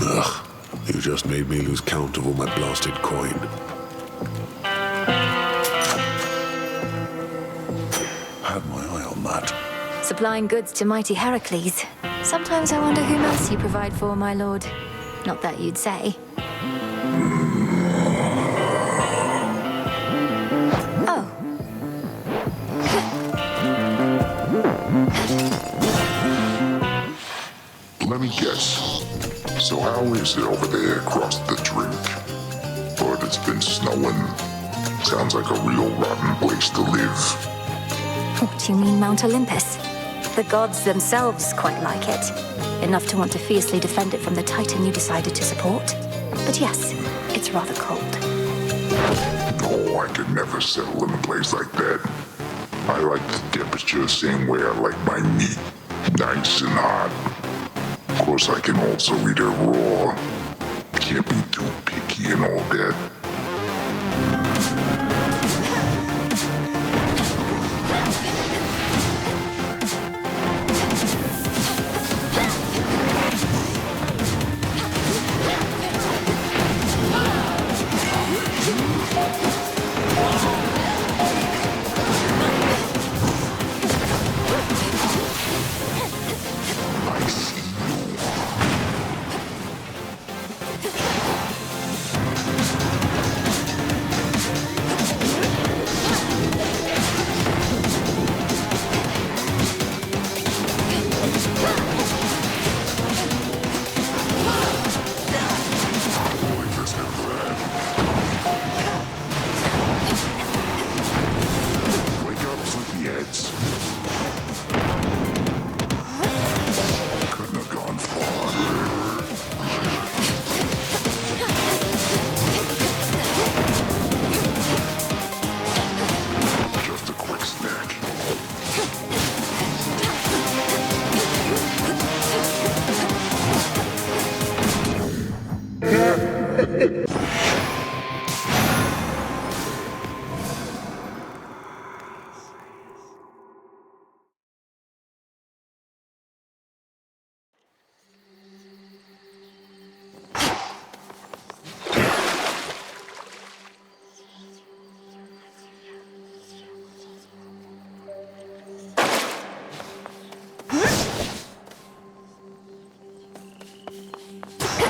Ugh, you just made me lose count of all my blasted coin. Had my eye on that. Supplying goods to mighty Heracles. Sometimes I wonder whom else you provide for, my lord. Not that you'd say. Let me guess. So how is it over there across the drink? But it's been snowing. Sounds like a real rotten place to live. What do you mean, Mount Olympus? The gods themselves quite like it. Enough to want to fiercely defend it from the Titan you decided to support. But yes, it's rather cold. No, I could never settle in a place like that. I like the temperature the same way I like my meat. Nice and hot. Of course, I can also eat it raw. Can't be too picky and all that.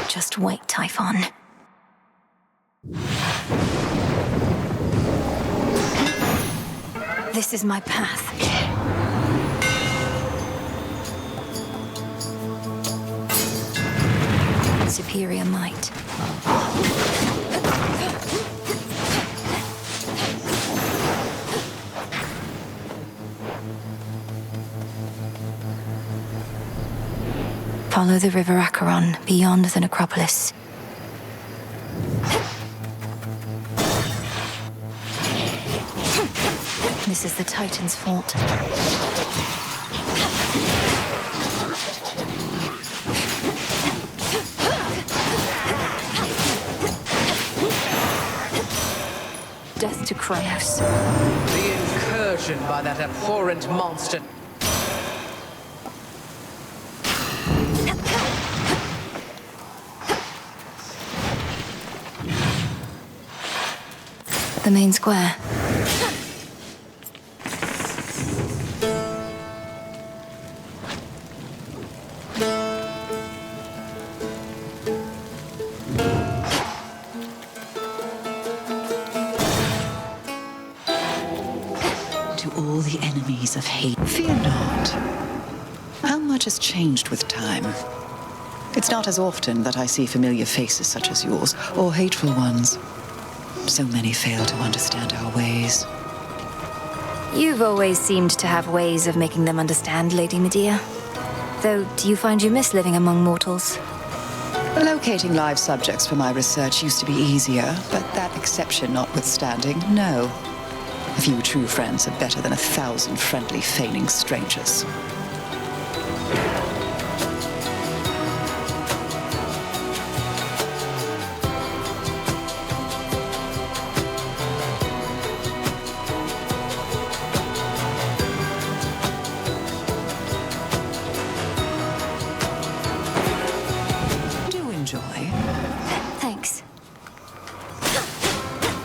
Just wait, Typhon. This is my path. Superior might. Follow the river Acheron beyond the necropolis. This is the Titan's fault. Death to Kronos. The incursion by that abhorrent monster. the main square. To all the enemies of hate, fear not. How much has changed with time? It's not as often that I see familiar faces such as yours, or hateful ones. So many fail to understand our ways. You've always seemed to have ways of making them understand, Lady Medea. Though, do you find you miss living among mortals? Locating live subjects for my research used to be easier, but that exception notwithstanding, no. A few true friends are better than 1,000 friendly, feigning strangers. Do enjoy. Thanks.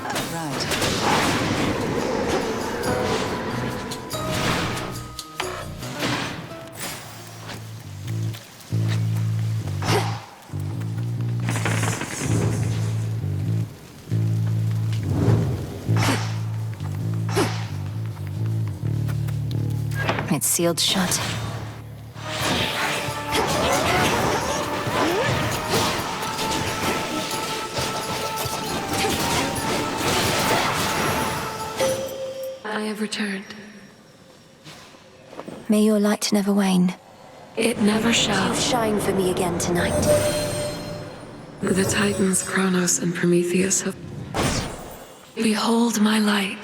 All right. It's sealed shut. I have returned. May your light never wane. It never shall. You shine for me again tonight. The Titans, Kronos and Prometheus have... Behold my light.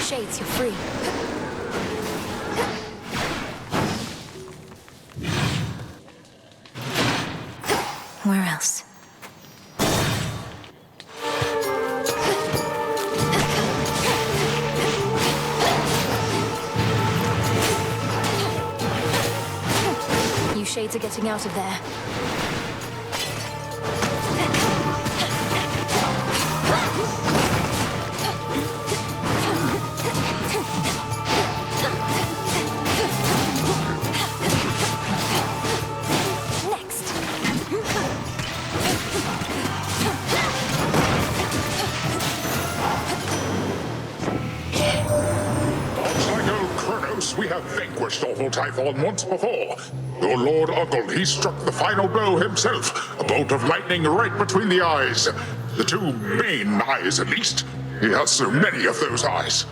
Shades, you're free. Where else? You shades are getting out of there. We have vanquished awful Typhon once before. Your Lord Uncle, he struck the final blow himself. A bolt of lightning right between the eyes. The two main eyes, at least. He has so many of those eyes.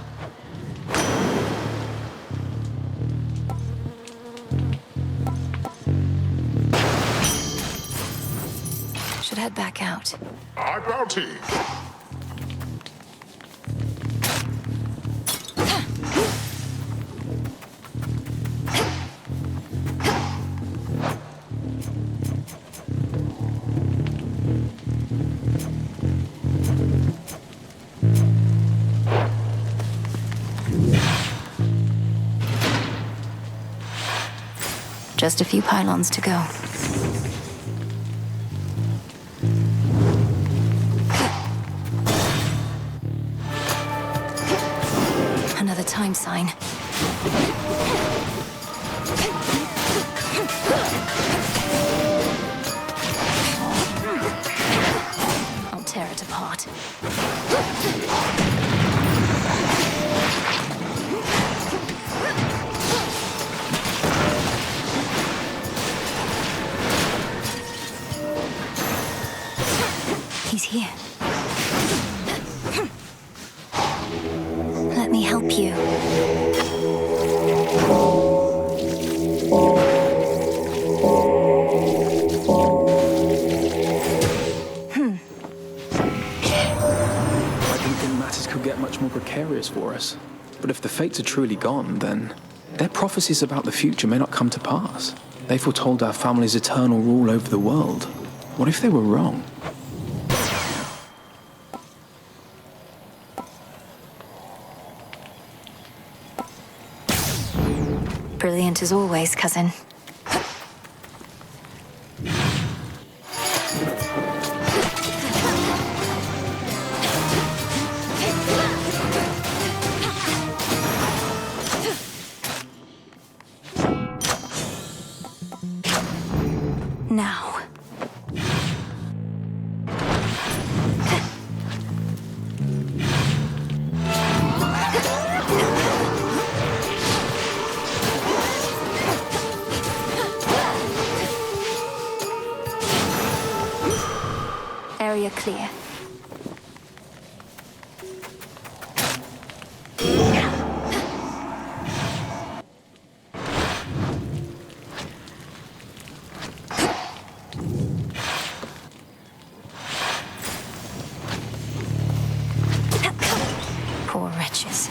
Should head back out. Our bounty. Just a few pylons to go. Another time sign. I'll tear it apart. He's here. Let me help you. I didn't think matters could get much more precarious for us. But if the fates are truly gone, then their prophecies about the future may not come to pass. They foretold our family's eternal rule over the world. What if they were wrong? Brilliant as always, cousin. Now. Area clear. Poor wretches.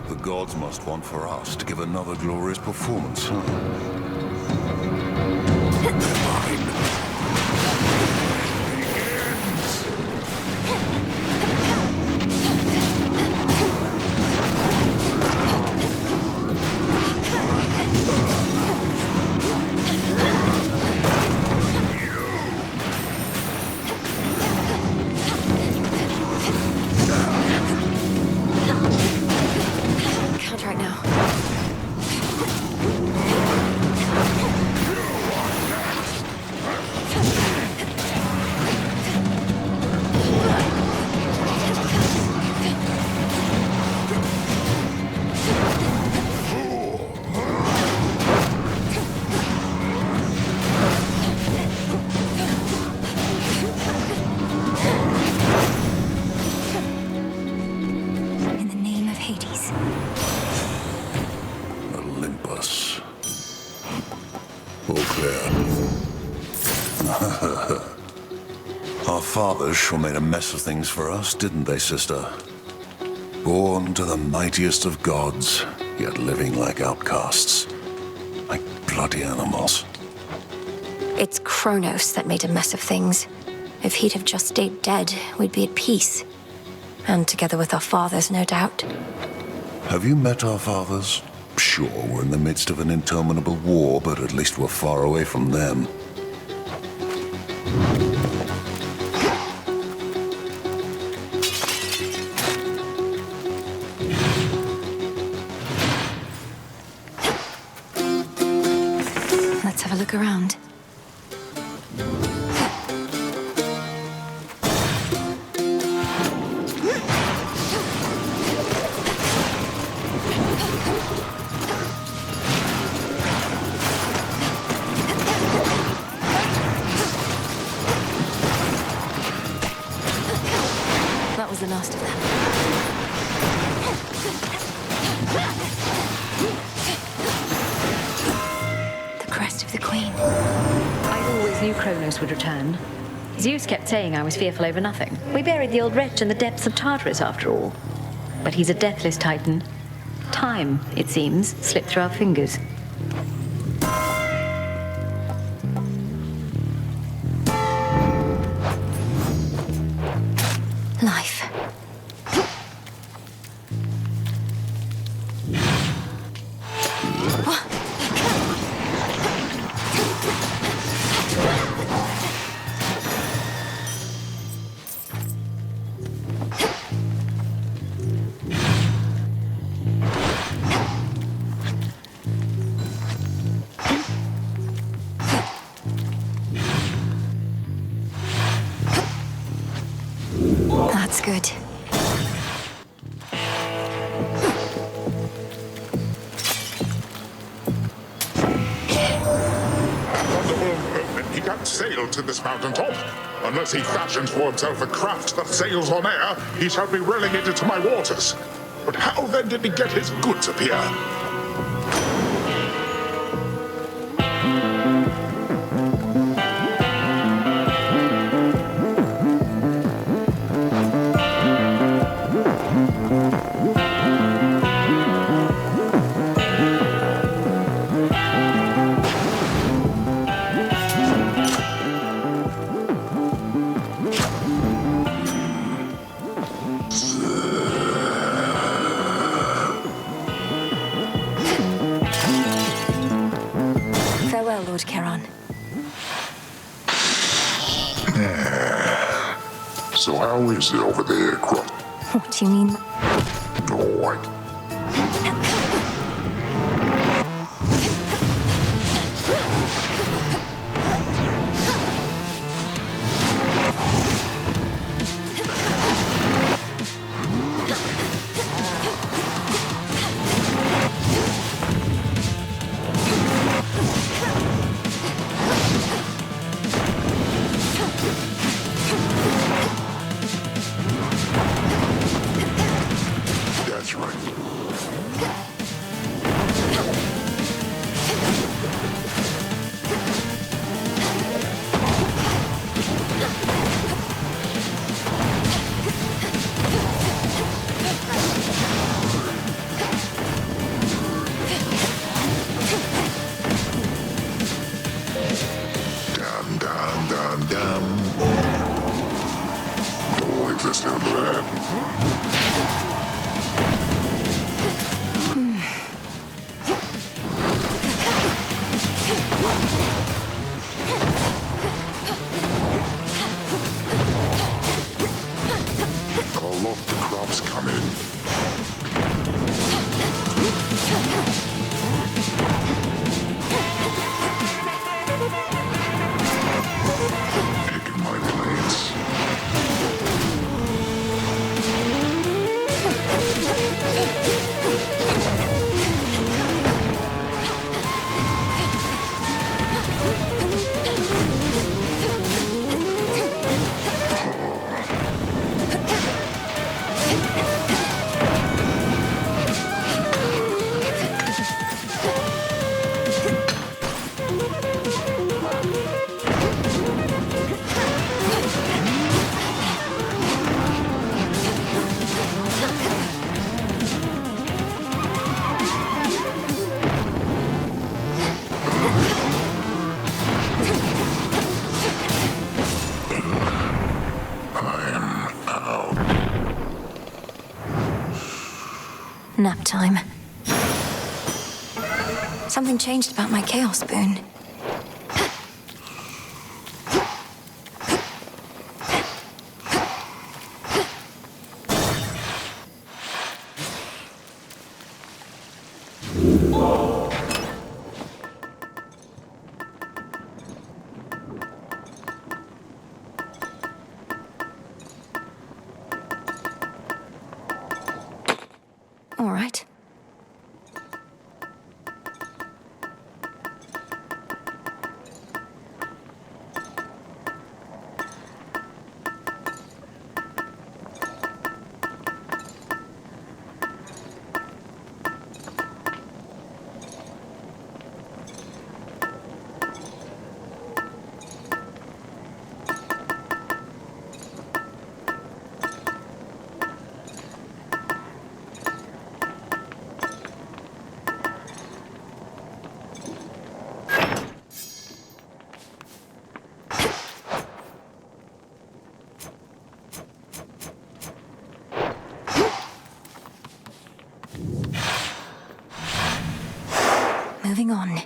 The gods must want for us to give another glorious performance, huh? Can't right now. In the name of Hades. Olympus. All clear. Our fathers sure made a mess of things for us, didn't they, sister? Born to the mightiest of gods, yet living like outcasts. Like bloody animals. It's Kronos that made a mess of things. If he'd have just stayed dead, we'd be at peace. And together with our fathers, no doubt. Have you met our fathers? Sure, we're in the midst of an interminable war, but at least we're far away from them. Let's have a look around. That was the last of them. The crest of the Queen. I always knew Kronos would return. Zeus kept saying I was fearful over nothing. We buried the old wretch in the depths of Tartarus, after all. But he's a deathless titan. Time, it seems, slipped through our fingers. Life. That's good. He can't sail to this mountaintop. Unless he fashions for himself a craft that sails on air, he shall be relegated to my waters. But how then did he get his goods up here? So how is it over there, Crump? What do you mean? Oh, that's right. Dum. Don't like this sound of that. A lot of crops coming. Picking my plants. Nap time. Something changed about my chaos spoon. All right. Moving on.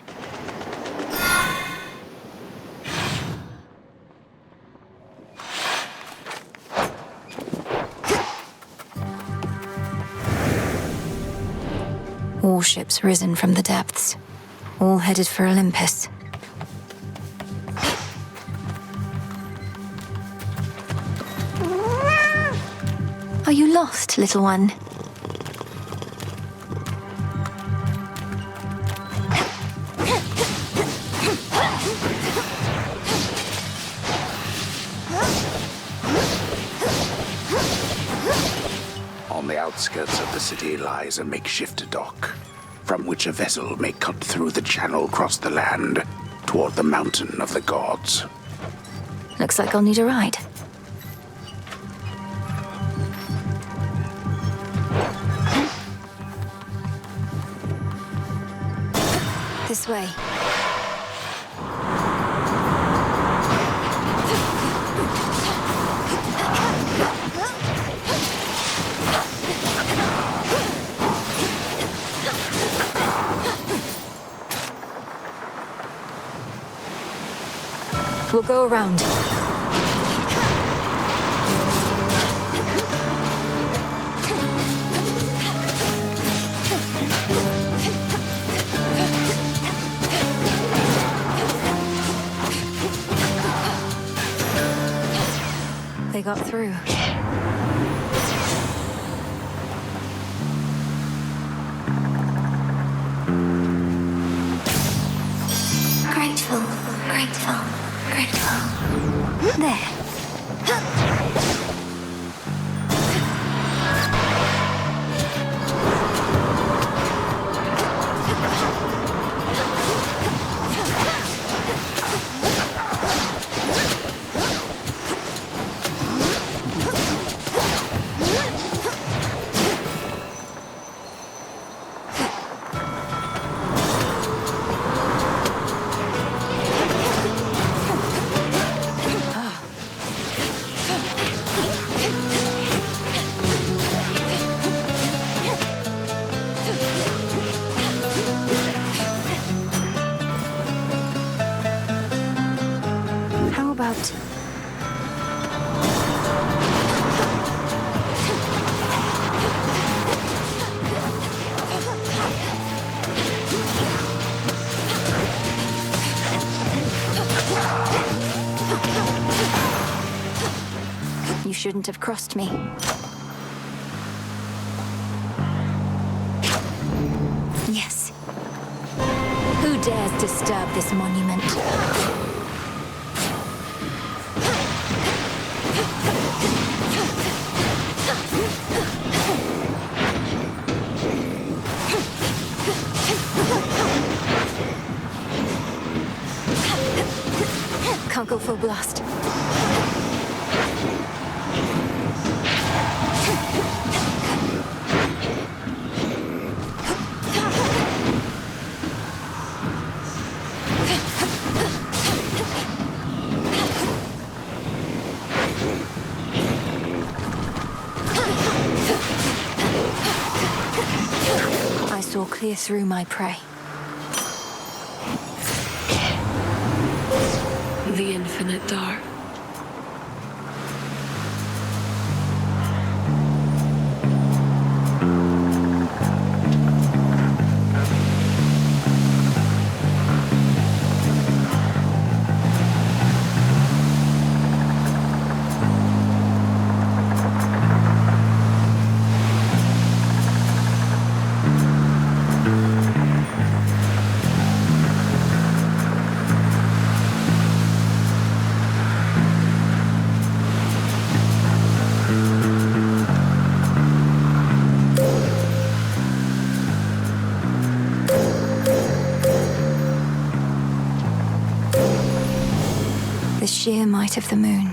Warships risen from the depths, all headed for Olympus. Are you lost, little one? On the outskirts of the city lies a makeshift dock, from which a vessel may cut through the channel across the land toward the mountain of the gods. Looks like I'll need a ride. This way. We'll go around. they got through. Grateful, grateful, grateful. There. How about... You shouldn't have crossed me. Yes. Who dares disturb this monument? Can't go full blast. I saw clear through my prey. The infinite dark. The sheer might of the moon.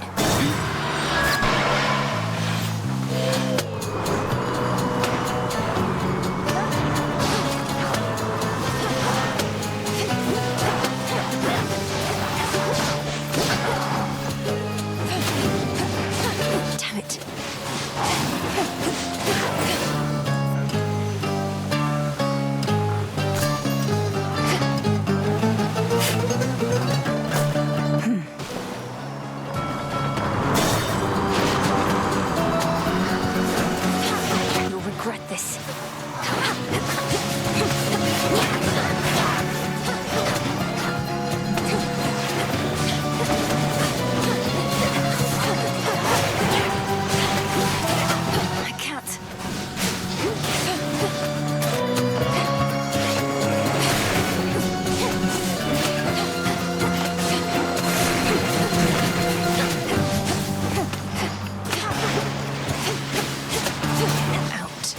Damn it. You'll regret this. I can't. Out.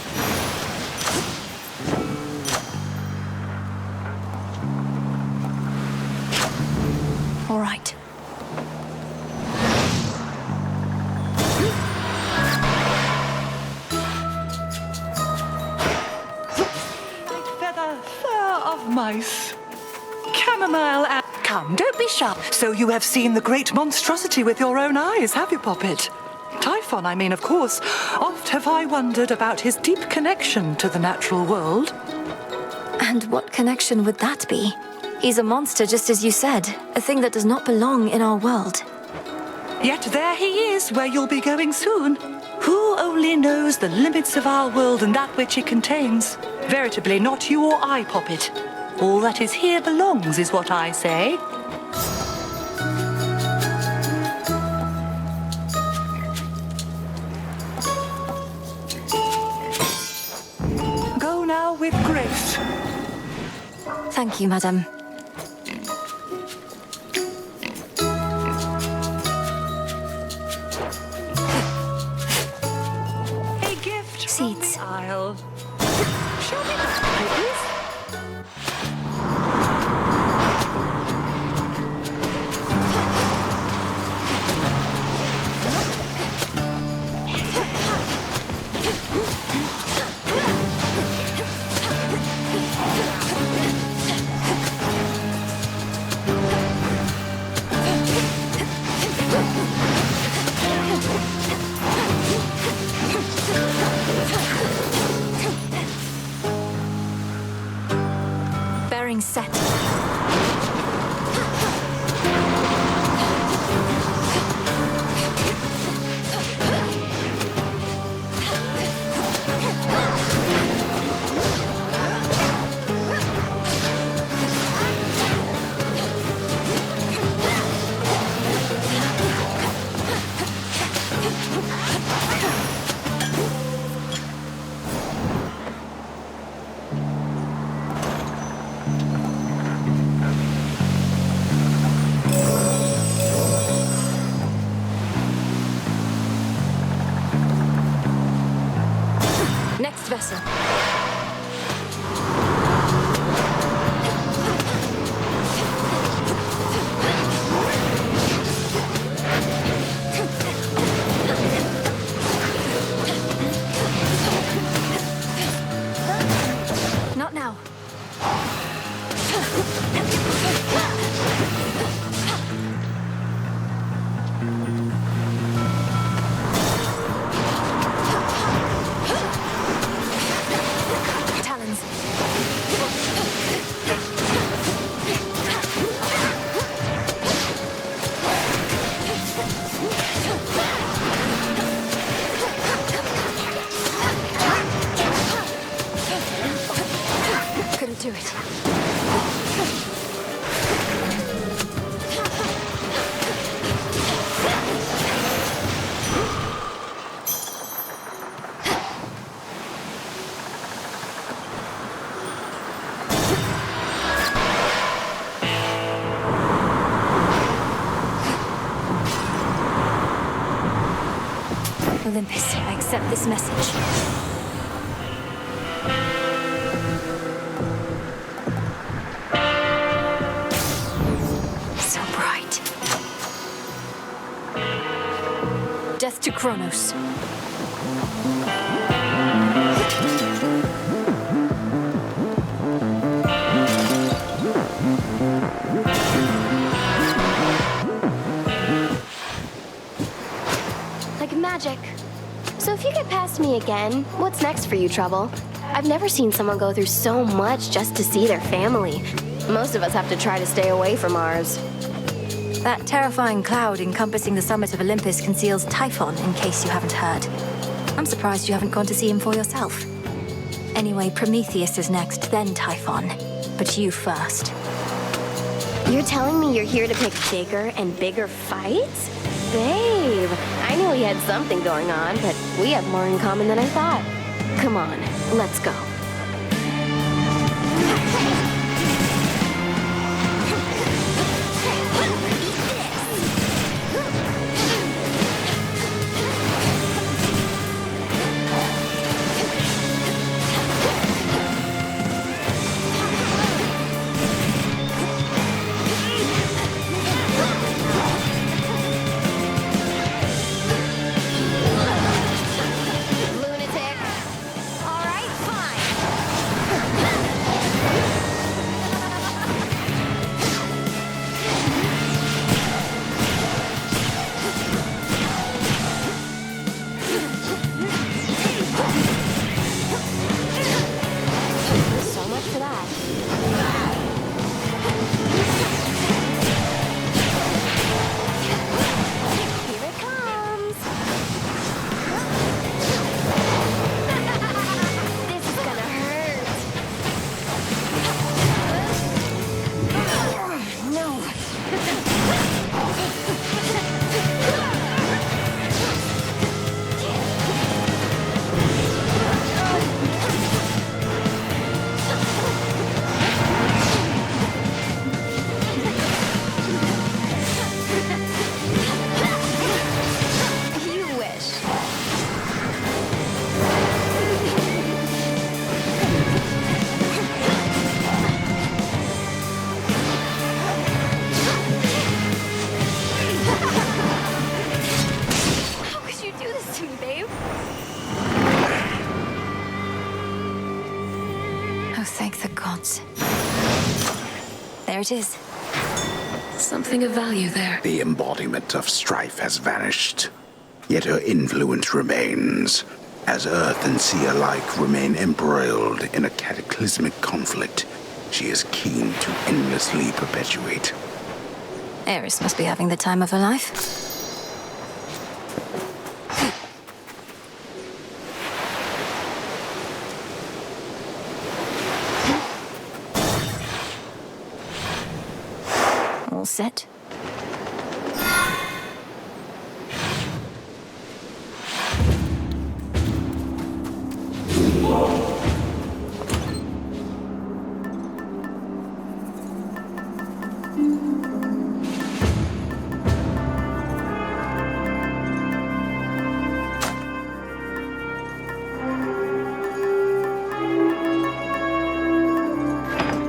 All right. Feather, fur of mice, chamomile and... Come, don't be sharp. So you have seen the great monstrosity with your own eyes, have you, Poppet? Typhon, I mean, of course. Oft have I wondered about his deep connection to the natural world. And what connection would that be? He's a monster, just as you said. A thing that does not belong in our world. Yet there he is, where you'll be going soon. Who only knows the limits of our world and that which it contains? Veritably, not you or I, Poppet. All that is here belongs, is what I say. Thank you, madam. A gift Seeds. from the Isle. Show me that, please. Bearing set. Next vessel. Not now. Talons. Couldn't do it. Olympus, I accept this message. So bright. Death to Kronos. Like magic. So if you get past me again, what's next for you, Trouble? I've never seen someone go through so much just to see their family. Most of us have to try to stay away from ours. That terrifying cloud encompassing the summit of Olympus conceals Typhon, in case you haven't heard. I'm surprised you haven't gone to see him for yourself. Anyway, Prometheus is next, then Typhon. But you first. You're telling me you're here to pick bigger and bigger fights? Babe, I knew we had something going on, but we have more in common than I thought. Come on, let's go. Lunatic. All right, fine. There it is. Something of value there. The embodiment of strife has vanished, yet her influence remains, as Earth and Sea alike remain embroiled in a cataclysmic conflict she is keen to endlessly perpetuate. Eris must be having the time of her life. All set.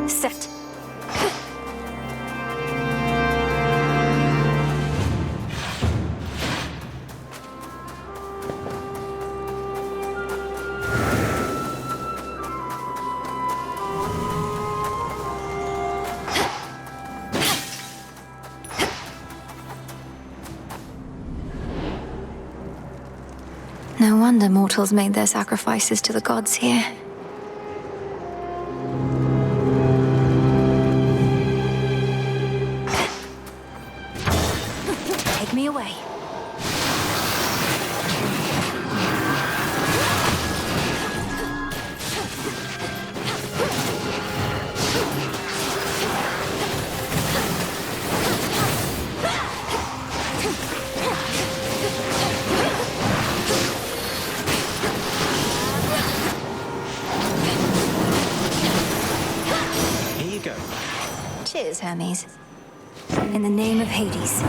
Set. No wonder mortals made their sacrifices to the gods here. Take me away. Here you go. Cheers, Hermes. In the name of Hades.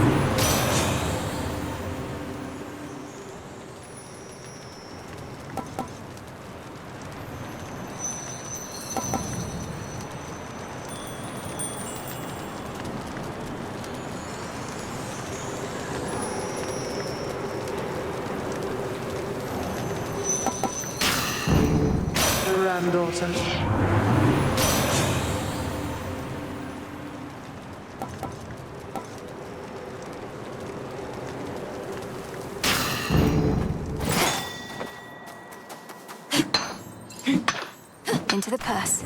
Granddaughter. Into the purse.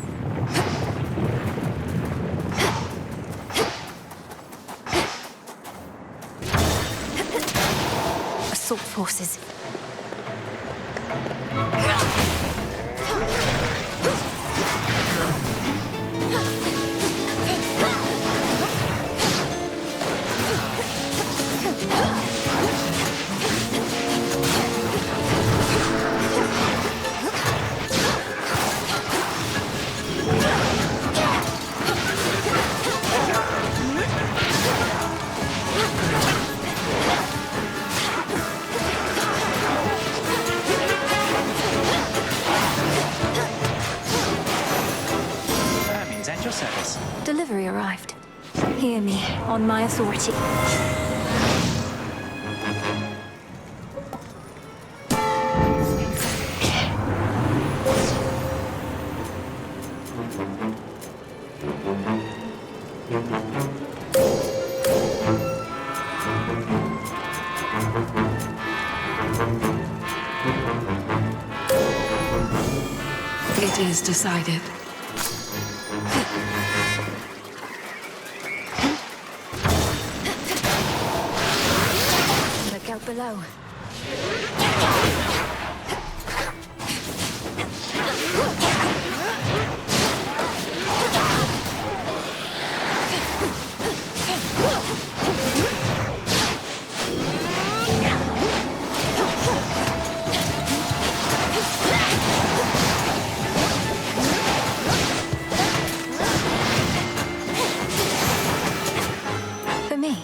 Assault forces. Hermes, at your service. Delivery arrived. Hear me, on my authority. It is decided. Look out below. For me.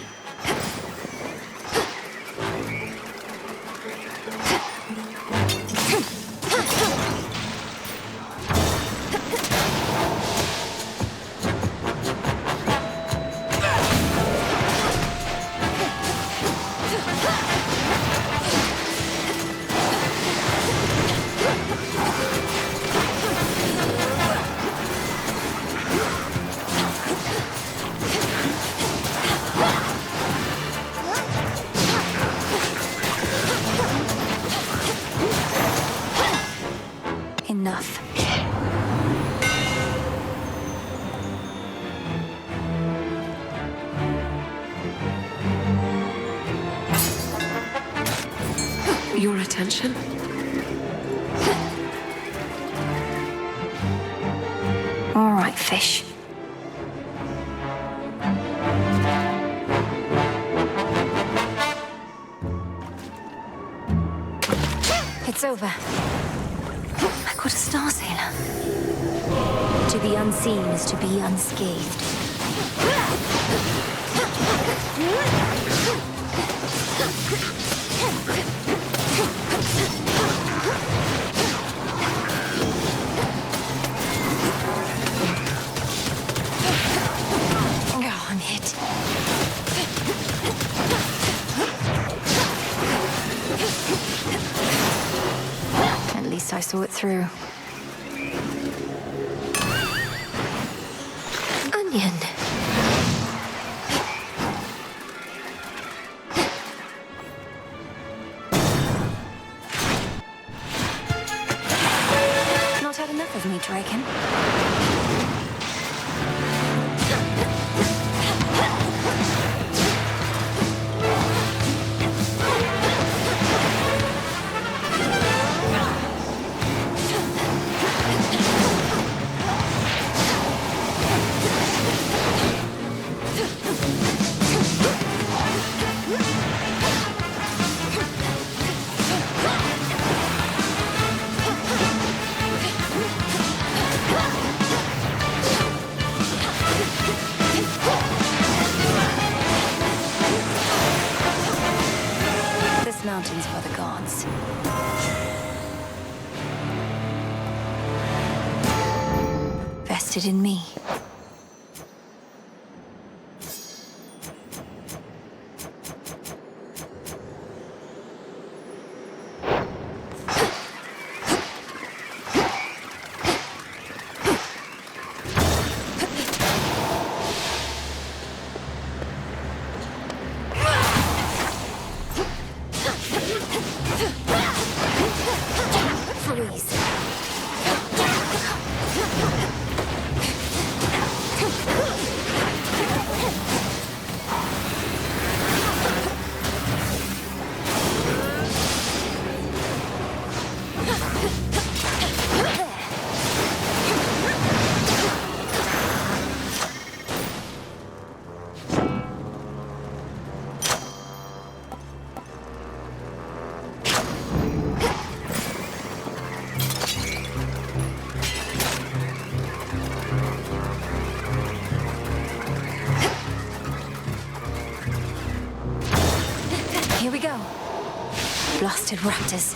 your attention? All right, fish. It's over. I got a star sailor. To be unseen is to be unscathed. Oh, I'm hit. At least I saw it through. Onion. Not had enough of me, Draken. This mountain's for the gods. Vested in me. Freeze. Here we go. Blasted raptors.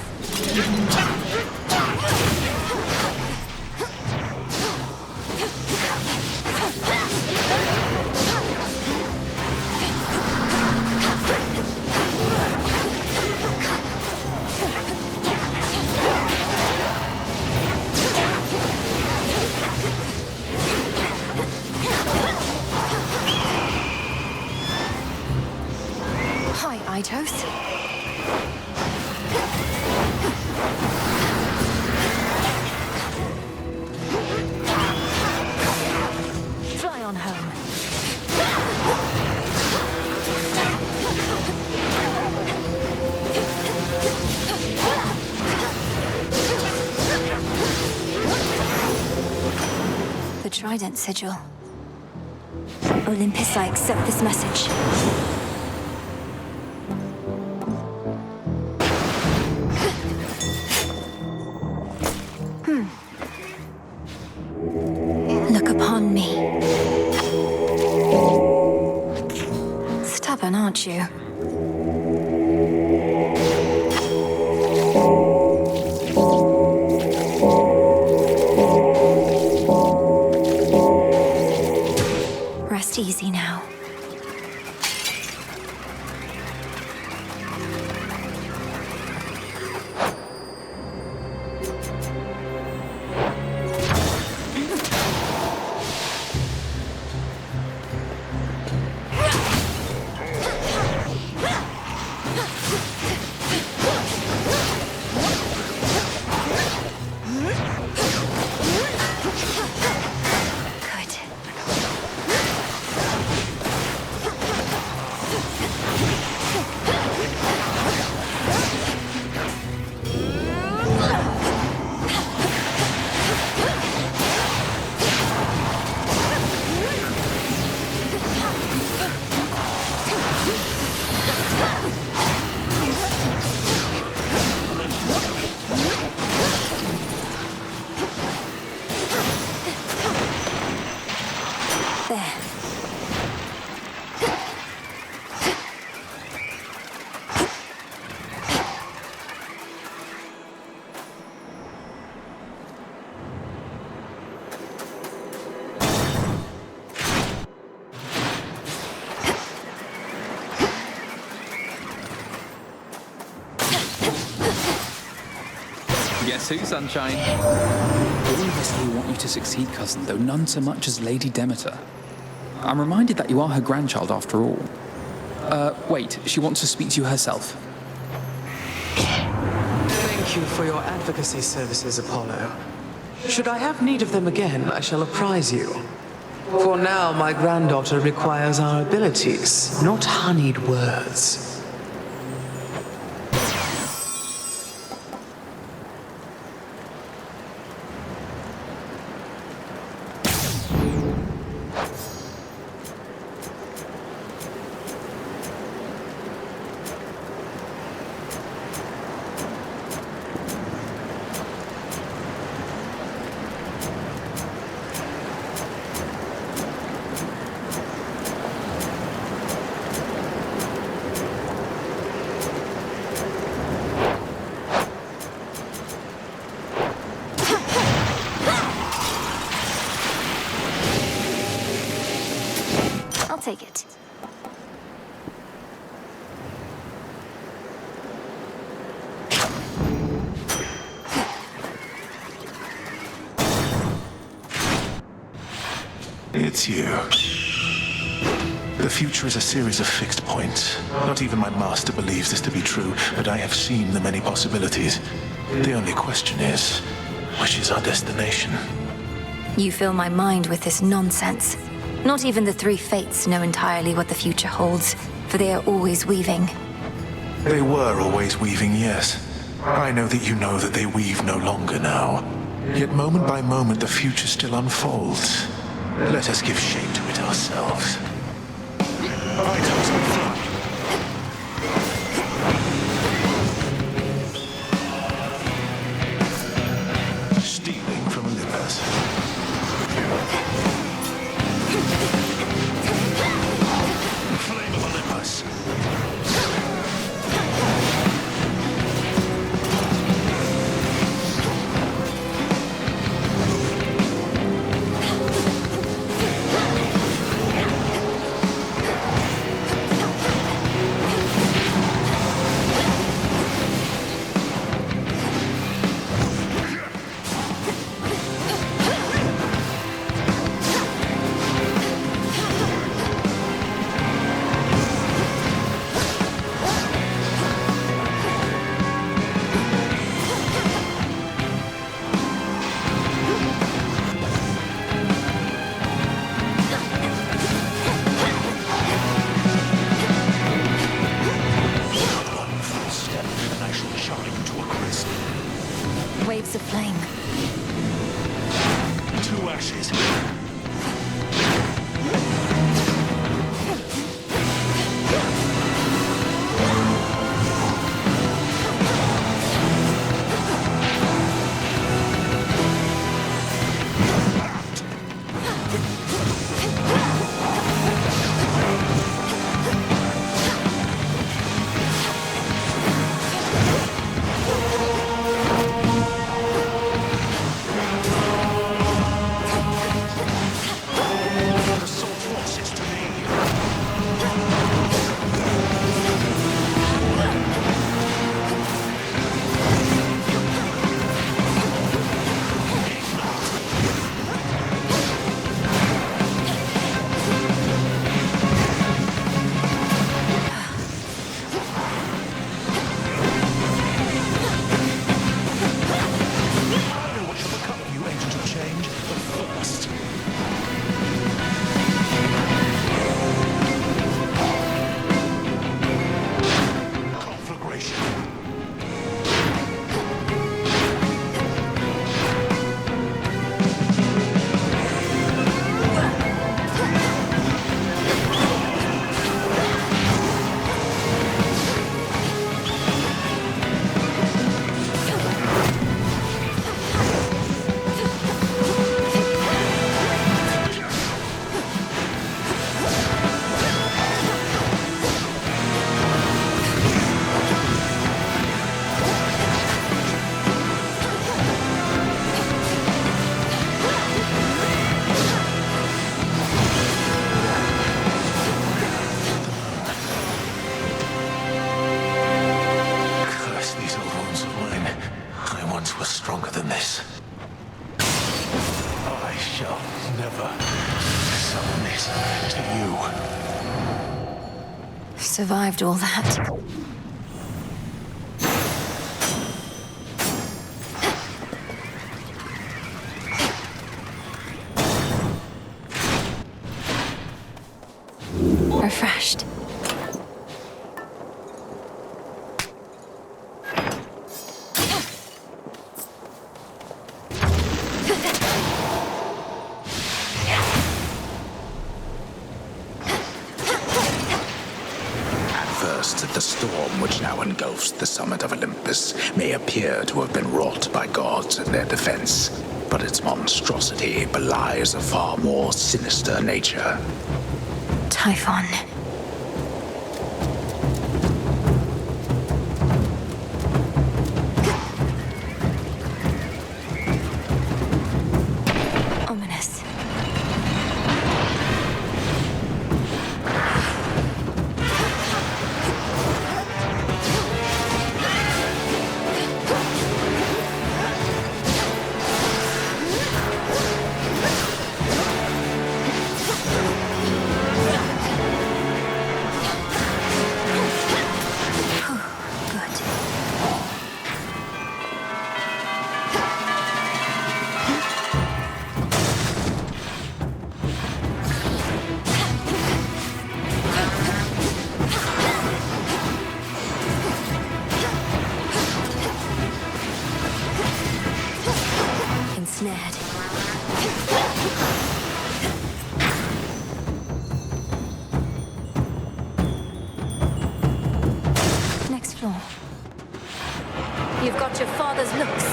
Hi, Itos. Fly on home. The Trident Sigil. Olympus, I accept this message. Look upon me. Stubborn, aren't you? Rest easy now. Good. Guess who, Sunshine? All of us here want you to succeed, cousin, though none so much as Lady Demeter. I'm reminded that you are her grandchild after all. Wait, she wants to speak to you herself. Thank you for your advocacy services, Apollo. Should I have need of them again, I shall apprise you. For now, my granddaughter requires our abilities, not honeyed words. Take it. It's you. The future is a series of fixed points. Not even my master believes this to be true, but I have seen the many possibilities. The only question is, which is our destination? You fill my mind with this nonsense. Not even the three fates know entirely what the future holds, for they are always weaving. They were always weaving, yes. I know that you know that they weave no longer now. Yet moment by moment the future still unfolds. Let us give shape to it ourselves. Items on fly. Stealing from Olympus. Flame of Olympus. Waves of flame. 2 ashes. survived all that. Refreshed. The storm which now engulfs the summit of Olympus may appear to have been wrought by gods in their defense, but its monstrosity belies a far more sinister nature. Typhon. Ominous. Ensnared. Next floor. You've got your father's looks.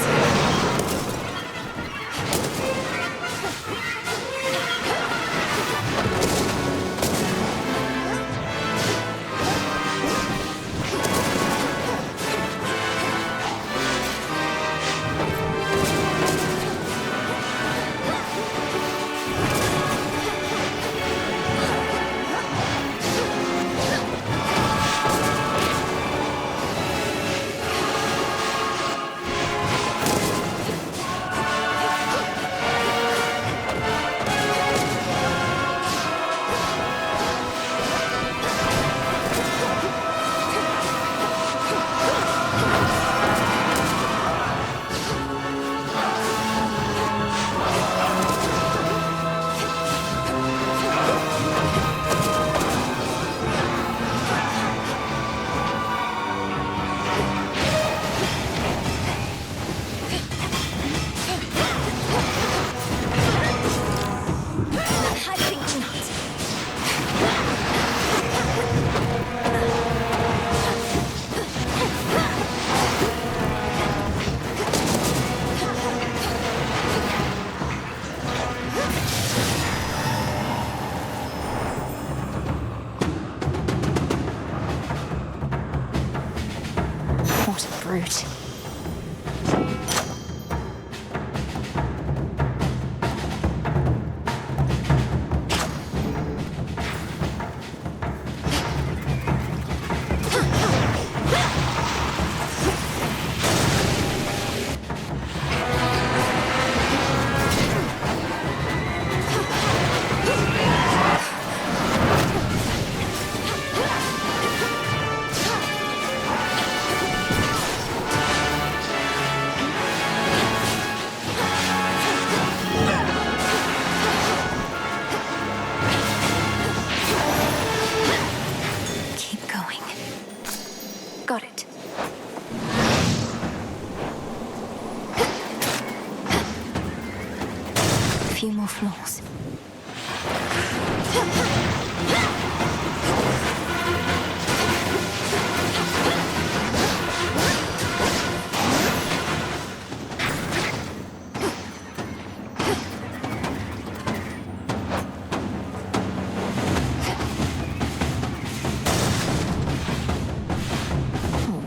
What a brute. Got it. A few more floors.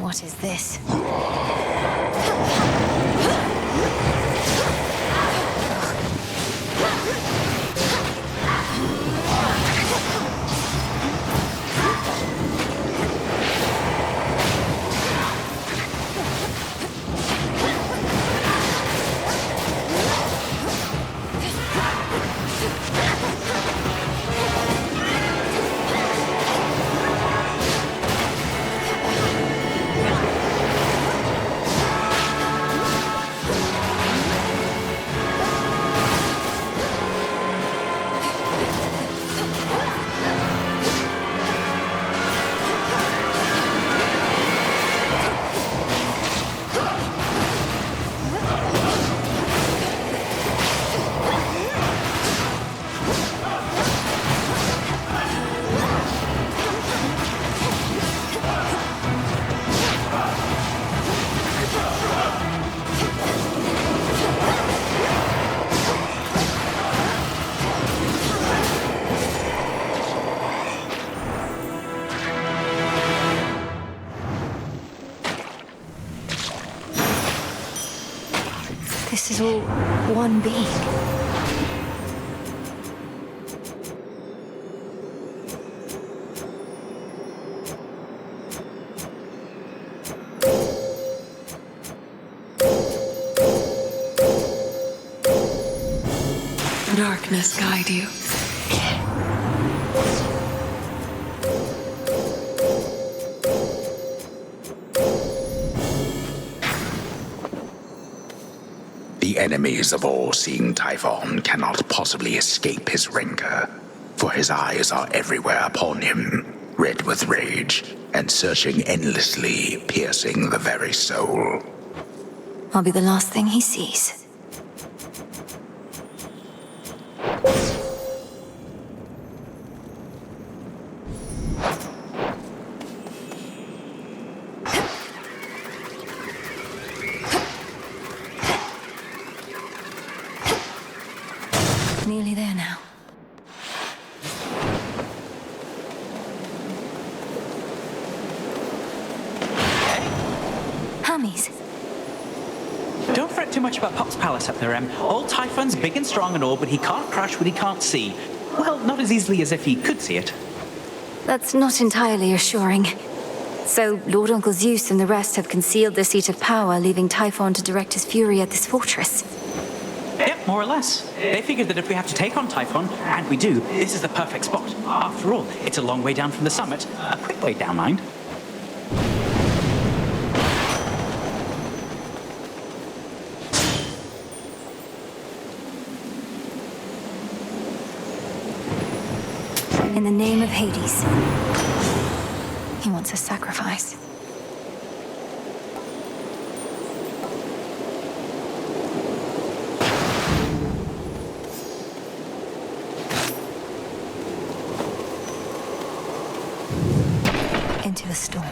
What is this? This is all one being. Darkness guide you. The enemies of all-seeing Typhon cannot possibly escape his rancor, for his eyes are everywhere upon him, red with rage, and searching endlessly, piercing the very soul. I'll be the last thing he sees. Nearly there now. Hammies. Don't fret too much about Pop's palace up there, Em. Old Typhon's big and strong and all, but he can't crush what he can't see. Well, not as easily as if he could see it. That's not entirely assuring. So, Lord Uncle Zeus and the rest have concealed their seat of power, leaving Typhon to direct his fury at this fortress. Yep, more or less. They figured that if we have to take on Typhon, and we do, this is the perfect spot. After all, it's a long way down from the summit. A quick way down, mind. In the name of Hades. He wants a sacrifice. Into the storm.